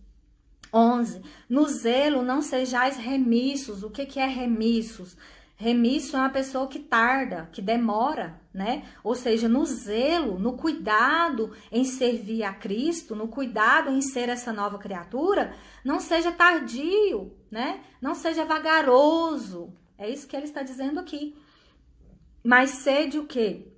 11, no zelo não sejais remissos. O que é remissos? Remisso é uma pessoa que tarda, que demora, né? Ou seja, no zelo, no cuidado em servir a Cristo, no cuidado em ser essa nova criatura, não seja tardio, né? Não seja vagaroso. É isso que ele está dizendo aqui. Mas sede o quê?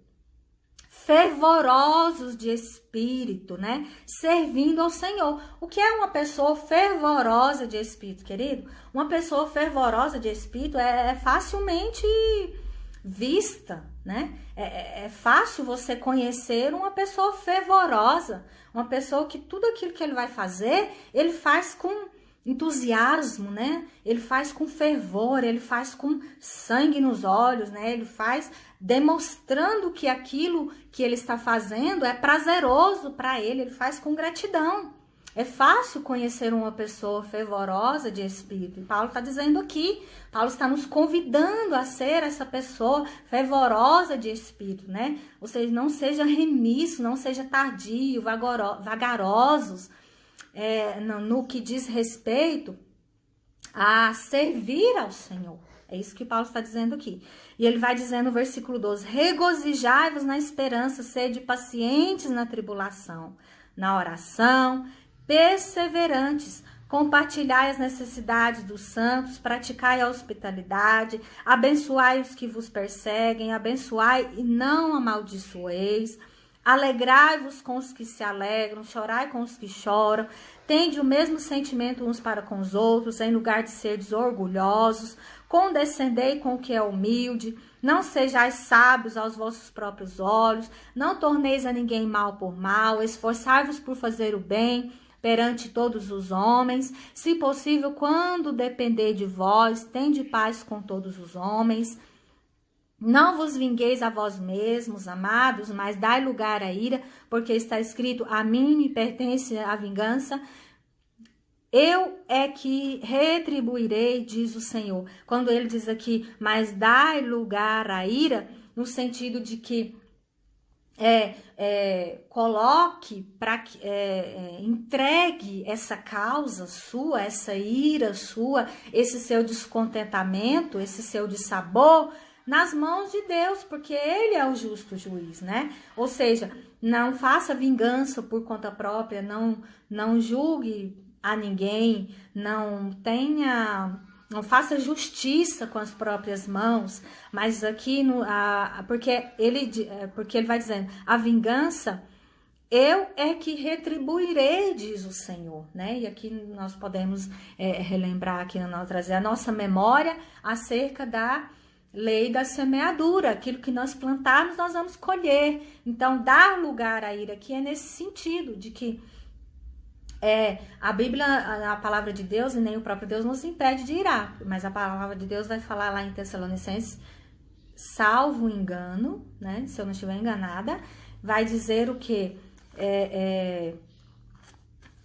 Fervorosos de espírito, né? Servindo ao Senhor. O que é uma pessoa fervorosa de espírito, querido? Uma pessoa fervorosa de espírito é facilmente vista, né? É fácil você conhecer uma pessoa fervorosa, uma pessoa que tudo aquilo que ele vai fazer, ele faz com entusiasmo, né? Ele faz com fervor, ele faz com sangue nos olhos, né? Ele faz demonstrando que aquilo que ele está fazendo é prazeroso para ele, ele faz com gratidão. É fácil conhecer uma pessoa fervorosa de espírito. E Paulo está dizendo aqui, Paulo está nos convidando a ser essa pessoa fervorosa de espírito, né? Ou seja, não seja remisso, não seja tardio, vagarosos, no que diz respeito a servir ao Senhor. É isso que Paulo está dizendo aqui. E ele vai dizer no versículo 12, regozijai-vos na esperança, sede pacientes na tribulação, na oração, perseverantes, compartilhai as necessidades dos santos, praticai a hospitalidade, abençoai os que vos perseguem, abençoai e não amaldiçoeis, alegrai-vos com os que se alegram, chorai com os que choram, tende o mesmo sentimento uns para com os outros, em lugar de serdes orgulhosos, condescendei com o que é humilde, não sejais sábios aos vossos próprios olhos, não torneis a ninguém mal por mal, esforçai-vos por fazer o bem perante todos os homens, se possível, quando depender de vós, tende paz com todos os homens. Não vos vingueis a vós mesmos, amados, mas dai lugar à ira, porque está escrito, a mim me pertence a vingança, eu é que retribuirei, diz o Senhor. Quando ele diz aqui, mas dai lugar à ira, no sentido de que coloque, entregue essa causa sua, essa ira sua, esse seu descontentamento, esse seu dissabor, nas mãos de Deus, porque Ele é o justo juiz, né? Ou seja, não faça vingança por conta própria, não julgue a ninguém, não faça justiça com as próprias mãos, mas aqui porque ele vai dizendo, a vingança eu é que retribuirei, diz o Senhor, né? E aqui nós podemos relembrar aqui, trazer a nossa memória acerca da lei da semeadura, aquilo que nós plantarmos nós vamos colher. Então, dar lugar à ira aqui é nesse sentido, de que a Bíblia, a palavra de Deus, e nem o próprio Deus nos impede de irar, mas a palavra de Deus vai falar lá em Tessalonicenses, salvo engano, né, se eu não estiver enganada, vai dizer o quê?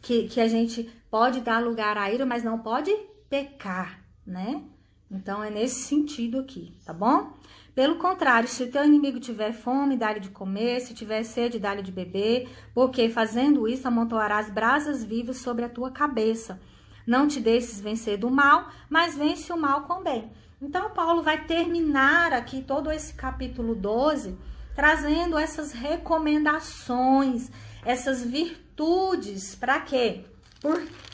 Que a gente pode dar lugar à ira, mas não pode pecar, né? Então, é nesse sentido aqui, tá bom? Pelo contrário, se o teu inimigo tiver fome, dá-lhe de comer, se tiver sede, dá-lhe de beber, porque fazendo isso amontoarás brasas vivas sobre a tua cabeça. Não te deixes vencer do mal, mas vence o mal com bem. Então, Paulo vai terminar aqui todo esse capítulo 12, trazendo essas recomendações, essas virtudes, para quê?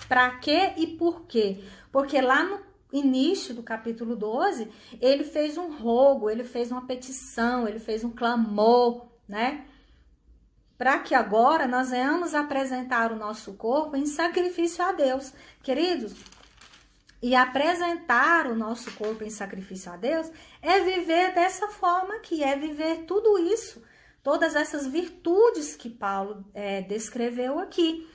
Para quê e por quê? Porque lá no início do capítulo 12, ele fez um rogo, ele fez uma petição, ele fez um clamor, né? Para que agora nós venhamos apresentar o nosso corpo em sacrifício a Deus. Queridos, e apresentar o nosso corpo em sacrifício a Deus é viver dessa forma aqui, é viver tudo isso, todas essas virtudes que Paulo descreveu aqui.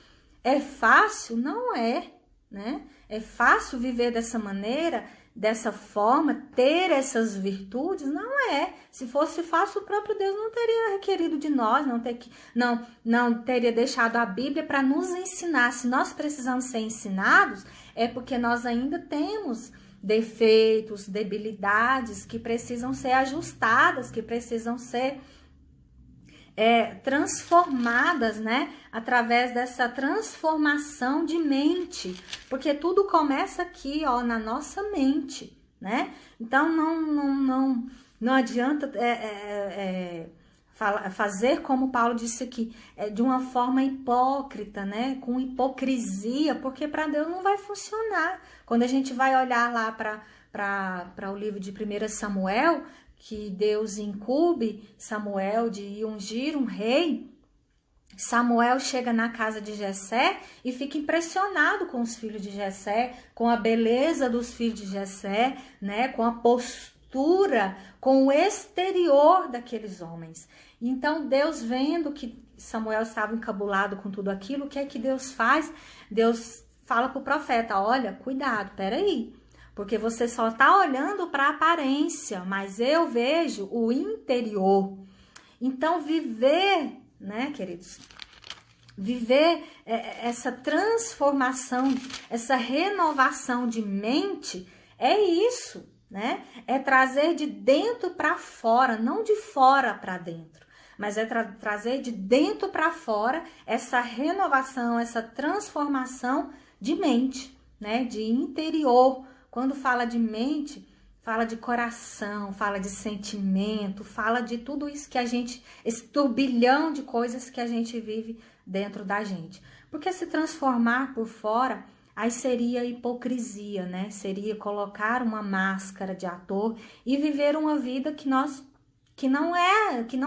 É fácil? Não é, né? É fácil viver dessa maneira, dessa forma, ter essas virtudes? Não é. Se fosse fácil, o próprio Deus não teria requerido de nós, não teria deixado a Bíblia para nos ensinar. Se nós precisamos ser ensinados, é porque nós ainda temos defeitos, debilidades que precisam ser ajustadas, que precisam ser transformadas, né? Através dessa transformação de mente, porque tudo começa aqui, ó, na nossa mente, né? Então, não adianta fazer como Paulo disse aqui, de uma forma hipócrita, né? Com hipocrisia, porque para Deus não vai funcionar. Quando a gente vai olhar lá para o livro de 1 Samuel, que Deus incube Samuel de ir ungir um rei, Samuel chega na casa de Jessé e fica impressionado com os filhos de Jessé, com a beleza dos filhos de Jessé, né? Com a postura, com o exterior daqueles homens. Então Deus, vendo que Samuel estava encabulado com tudo aquilo, o que é que Deus faz? Deus fala para o profeta, olha, cuidado, peraí, porque você só está olhando para a aparência, mas eu vejo o interior. Então viver, né, queridos, viver essa transformação, essa renovação de mente, é isso, né? É trazer de dentro para fora, não de fora para dentro, mas é trazer de dentro para fora essa renovação, essa transformação de mente, né? De interior. Quando fala de mente, fala de coração, fala de sentimento, fala de tudo isso que a gente, esse turbilhão de coisas que a gente vive dentro da gente. Porque se transformar por fora, aí seria hipocrisia, né? Seria colocar uma máscara de ator e viver uma vida que não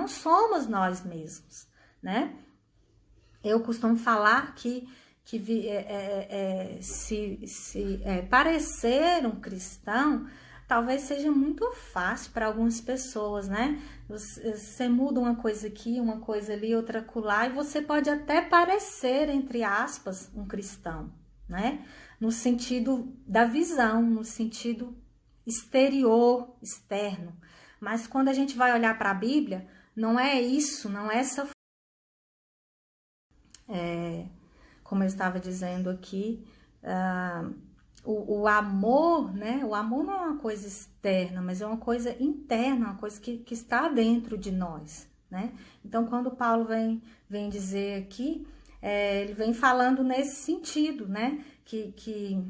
somos nós mesmos, né? Eu costumo falar que parecer um cristão talvez seja muito fácil para algumas pessoas, né? Você muda uma coisa aqui, uma coisa ali, outra acolá, e você pode até parecer, entre aspas, um cristão, né? No sentido da visão, no sentido exterior, externo. Mas quando a gente vai olhar para a Bíblia, não é isso, não é essa... como eu estava dizendo aqui, o amor, né? O amor não é uma coisa externa, mas é uma coisa interna, uma coisa que está dentro de nós, né? Então, quando Paulo vem dizer aqui, ele vem falando nesse sentido, né? Que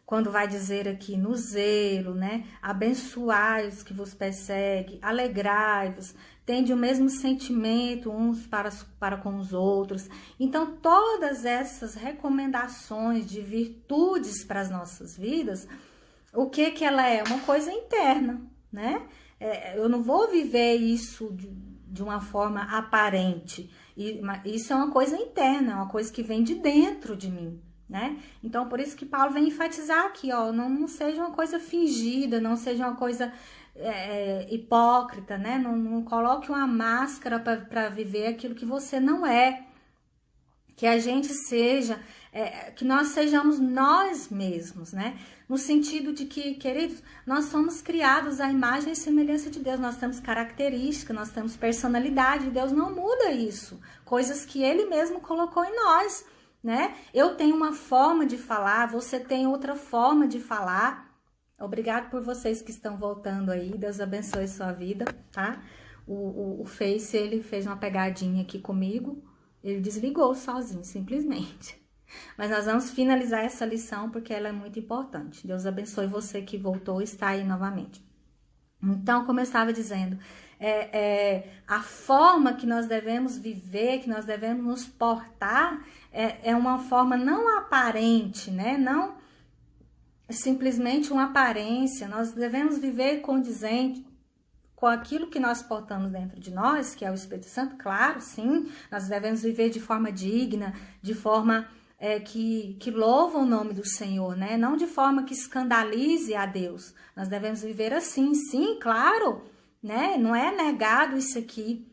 quando vai dizer aqui no zelo, né? Abençoai os que vos perseguem, alegrai-vos, tende o mesmo sentimento uns para com os outros. Então, todas essas recomendações de virtudes para as nossas vidas, o que ela é? Uma coisa interna, né? Eu não vou viver isso de uma forma aparente. Isso é uma coisa interna, é uma coisa que vem de dentro de mim, né? Então, por isso que Paulo vem enfatizar aqui, ó, não seja uma coisa fingida, não seja uma coisa hipócrita, né? Não coloque uma máscara para viver aquilo que você não é. Que a gente seja, que nós sejamos nós mesmos, né? No sentido de que, queridos, nós somos criados à imagem e semelhança de Deus, nós temos característica, nós temos personalidade, Deus não muda isso, coisas que Ele mesmo colocou em nós, né? Eu tenho uma forma de falar, você tem outra forma de falar. Obrigado por vocês que estão voltando aí, Deus abençoe sua vida, tá? O Face, ele fez uma pegadinha aqui comigo, ele desligou sozinho, simplesmente. Mas nós vamos finalizar essa lição porque ela é muito importante. Deus abençoe você que voltou e está aí novamente. Então, como eu estava dizendo, a forma que nós devemos viver, que nós devemos nos portar, é uma forma não aparente, né? Não simplesmente uma aparência. Nós devemos viver condizente com aquilo que nós portamos dentro de nós, que é o Espírito Santo, claro, sim. Nós devemos viver de forma digna, de forma que louva o nome do Senhor, né? Não de forma que escandalize a Deus. Nós devemos viver assim, sim, claro, né? Não é negado isso aqui.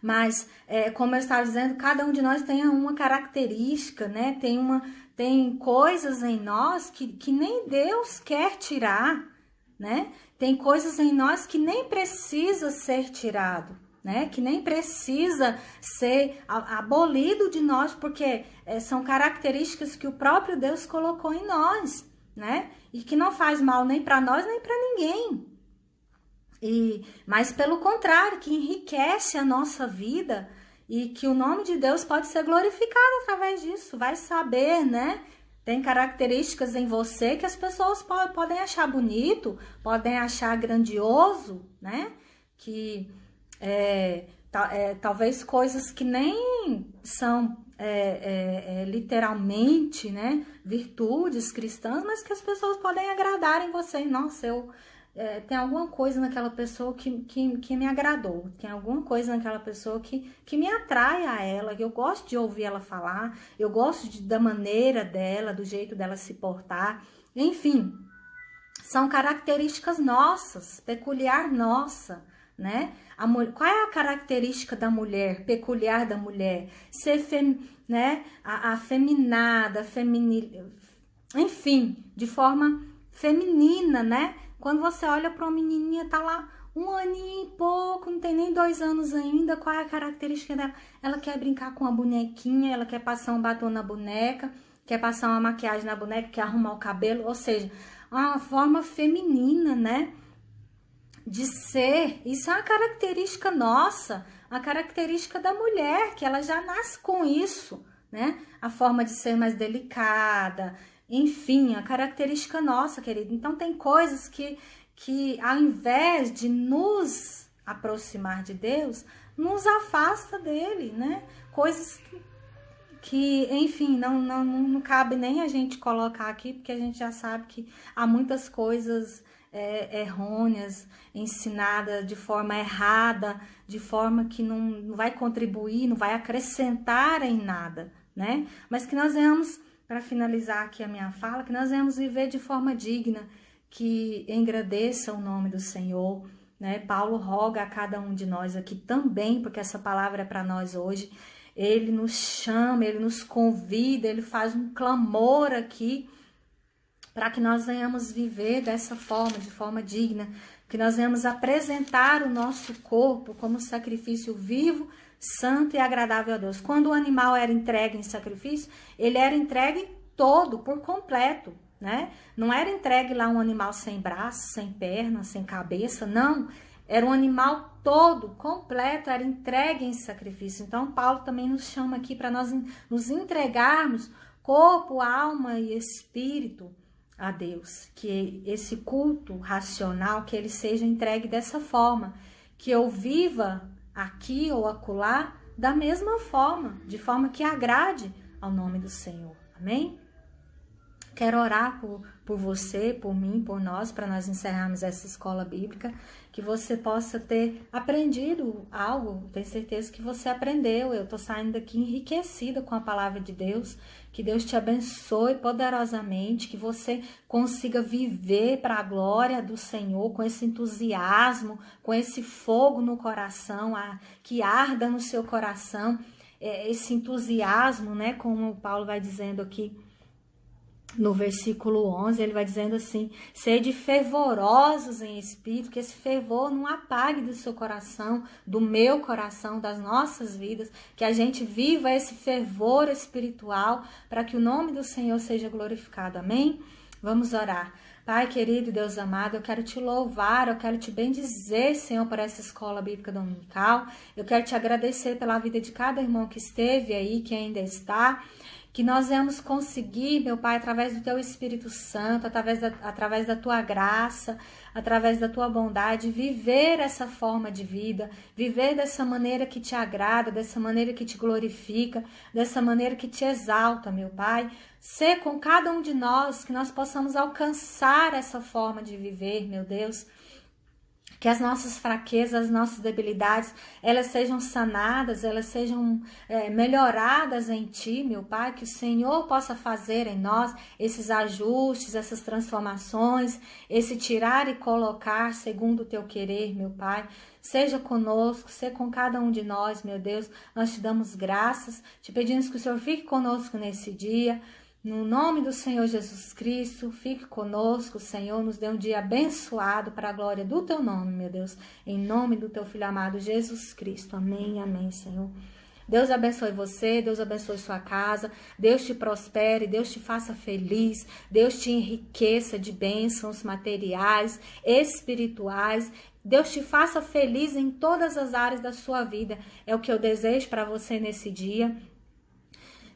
Mas, como eu estava dizendo, cada um de nós tem uma característica, né? Tem coisas em nós que nem Deus quer tirar, né? Tem coisas em nós que nem precisa ser tirado, né? Que nem precisa ser abolido de nós, porque são características que o próprio Deus colocou em nós, né? E que não faz mal nem para nós, nem para ninguém. Mas pelo contrário, que enriquece a nossa vida e que o nome de Deus pode ser glorificado através disso. Vai saber, né? Tem características em você que as pessoas podem achar bonito, podem achar grandioso, né? Que talvez coisas que nem são literalmente, né, virtudes cristãs, mas que as pessoas podem agradar em você. Nossa, tem alguma coisa naquela pessoa que me agradou, tem alguma coisa naquela pessoa que me atrai a ela, que eu gosto de ouvir ela falar, eu gosto da maneira dela, do jeito dela se portar, enfim, são características nossas, peculiar nossa, né? Qual é a característica da mulher, peculiar da mulher? Ser né? Afeminada, enfim, de forma feminina, né? Quando você olha para uma menininha, tá lá 1 aninho e pouco, não tem nem 2 anos ainda, qual é a característica dela? Ela quer brincar com a bonequinha, ela quer passar um batom na boneca, quer passar uma maquiagem na boneca, quer arrumar o cabelo, ou seja, uma forma feminina, né? De ser, isso é uma característica nossa, a característica da mulher, que ela já nasce com isso, né? A forma de ser mais delicada, enfim, a característica nossa, querido. Então tem coisas que ao invés de nos aproximar de Deus, nos afasta dele, né? Coisas que enfim, não cabe nem a gente colocar aqui, porque a gente já sabe que há muitas coisas errôneas, ensinadas de forma errada, de forma que não vai contribuir, não vai acrescentar em nada, né? Mas que nós venhamos, para finalizar aqui a minha fala, que nós venhamos viver de forma digna, que engrandeça o nome do Senhor, né? Paulo roga a cada um de nós aqui também, porque essa palavra é para nós hoje. Ele nos chama, ele nos convida, ele faz um clamor aqui, para que nós venhamos viver dessa forma, de forma digna, que nós venhamos apresentar o nosso corpo como sacrifício vivo, santo e agradável a Deus. Quando o animal era entregue em sacrifício, ele era entregue todo, por completo, né? Não era entregue lá um animal sem braço, sem perna, sem cabeça, não. Era um animal todo, completo, era entregue em sacrifício. Então, Paulo também nos chama aqui para nós nos entregarmos corpo, alma e espírito a Deus, que esse culto racional, que ele seja entregue dessa forma, que eu viva aqui ou acolá da mesma forma, de forma que agrade ao nome do Senhor, amém? Quero orar por você, por mim, por nós, para nós encerrarmos essa escola bíblica, que você possa ter aprendido algo, tenho certeza que você aprendeu, eu estou saindo daqui enriquecida com a palavra de Deus, que Deus te abençoe poderosamente, que você consiga viver para a glória do Senhor, com esse entusiasmo, com esse fogo no coração, que arda no seu coração, esse entusiasmo, né, como o Paulo vai dizendo aqui, no versículo 11, ele vai dizendo assim, sede fervorosos em espírito, que esse fervor não apague do seu coração, do meu coração, das nossas vidas, que a gente viva esse fervor espiritual, para que o nome do Senhor seja glorificado, amém? Vamos orar. Pai querido, Deus amado, eu quero te louvar, eu quero te bendizer, Senhor, por essa escola bíblica dominical, eu quero te agradecer pela vida de cada irmão que esteve aí, que ainda está, que nós venhamos conseguir, meu Pai, através do Teu Espírito Santo, através da Tua graça, através da Tua bondade, viver essa forma de vida, viver dessa maneira que te agrada, dessa maneira que te glorifica, dessa maneira que te exalta, meu Pai. Ser com cada um de nós, que nós possamos alcançar essa forma de viver, meu Deus. Que as nossas fraquezas, as nossas debilidades, elas sejam sanadas, elas sejam melhoradas em Ti, meu Pai, que o Senhor possa fazer em nós esses ajustes, essas transformações, esse tirar e colocar segundo o Teu querer, meu Pai. Seja conosco, seja com cada um de nós, meu Deus, nós te damos graças, te pedimos que o Senhor fique conosco nesse dia. No nome do Senhor Jesus Cristo, fique conosco, Senhor, nos dê um dia abençoado para a glória do Teu nome, meu Deus, em nome do Teu Filho amado Jesus Cristo. Amém, amém, Senhor. Deus abençoe você, Deus abençoe sua casa, Deus te prospere, Deus te faça feliz, Deus te enriqueça de bênçãos materiais, espirituais, Deus te faça feliz em todas as áreas da sua vida. É o que eu desejo para você nesse dia.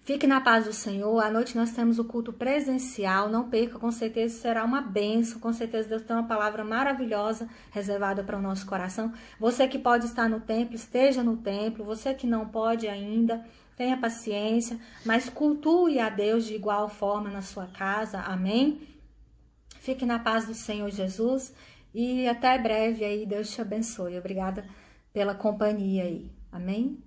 Fique na paz do Senhor. À noite nós temos o culto presencial. Não perca, com certeza será uma bênção. Com certeza Deus tem uma palavra maravilhosa reservada para o nosso coração. Você que pode estar no templo, esteja no templo. Você que não pode ainda, tenha paciência. Mas cultue a Deus de igual forma na sua casa. Amém? Fique na paz do Senhor Jesus. E até breve aí. Deus te abençoe. Obrigada pela companhia aí. Amém?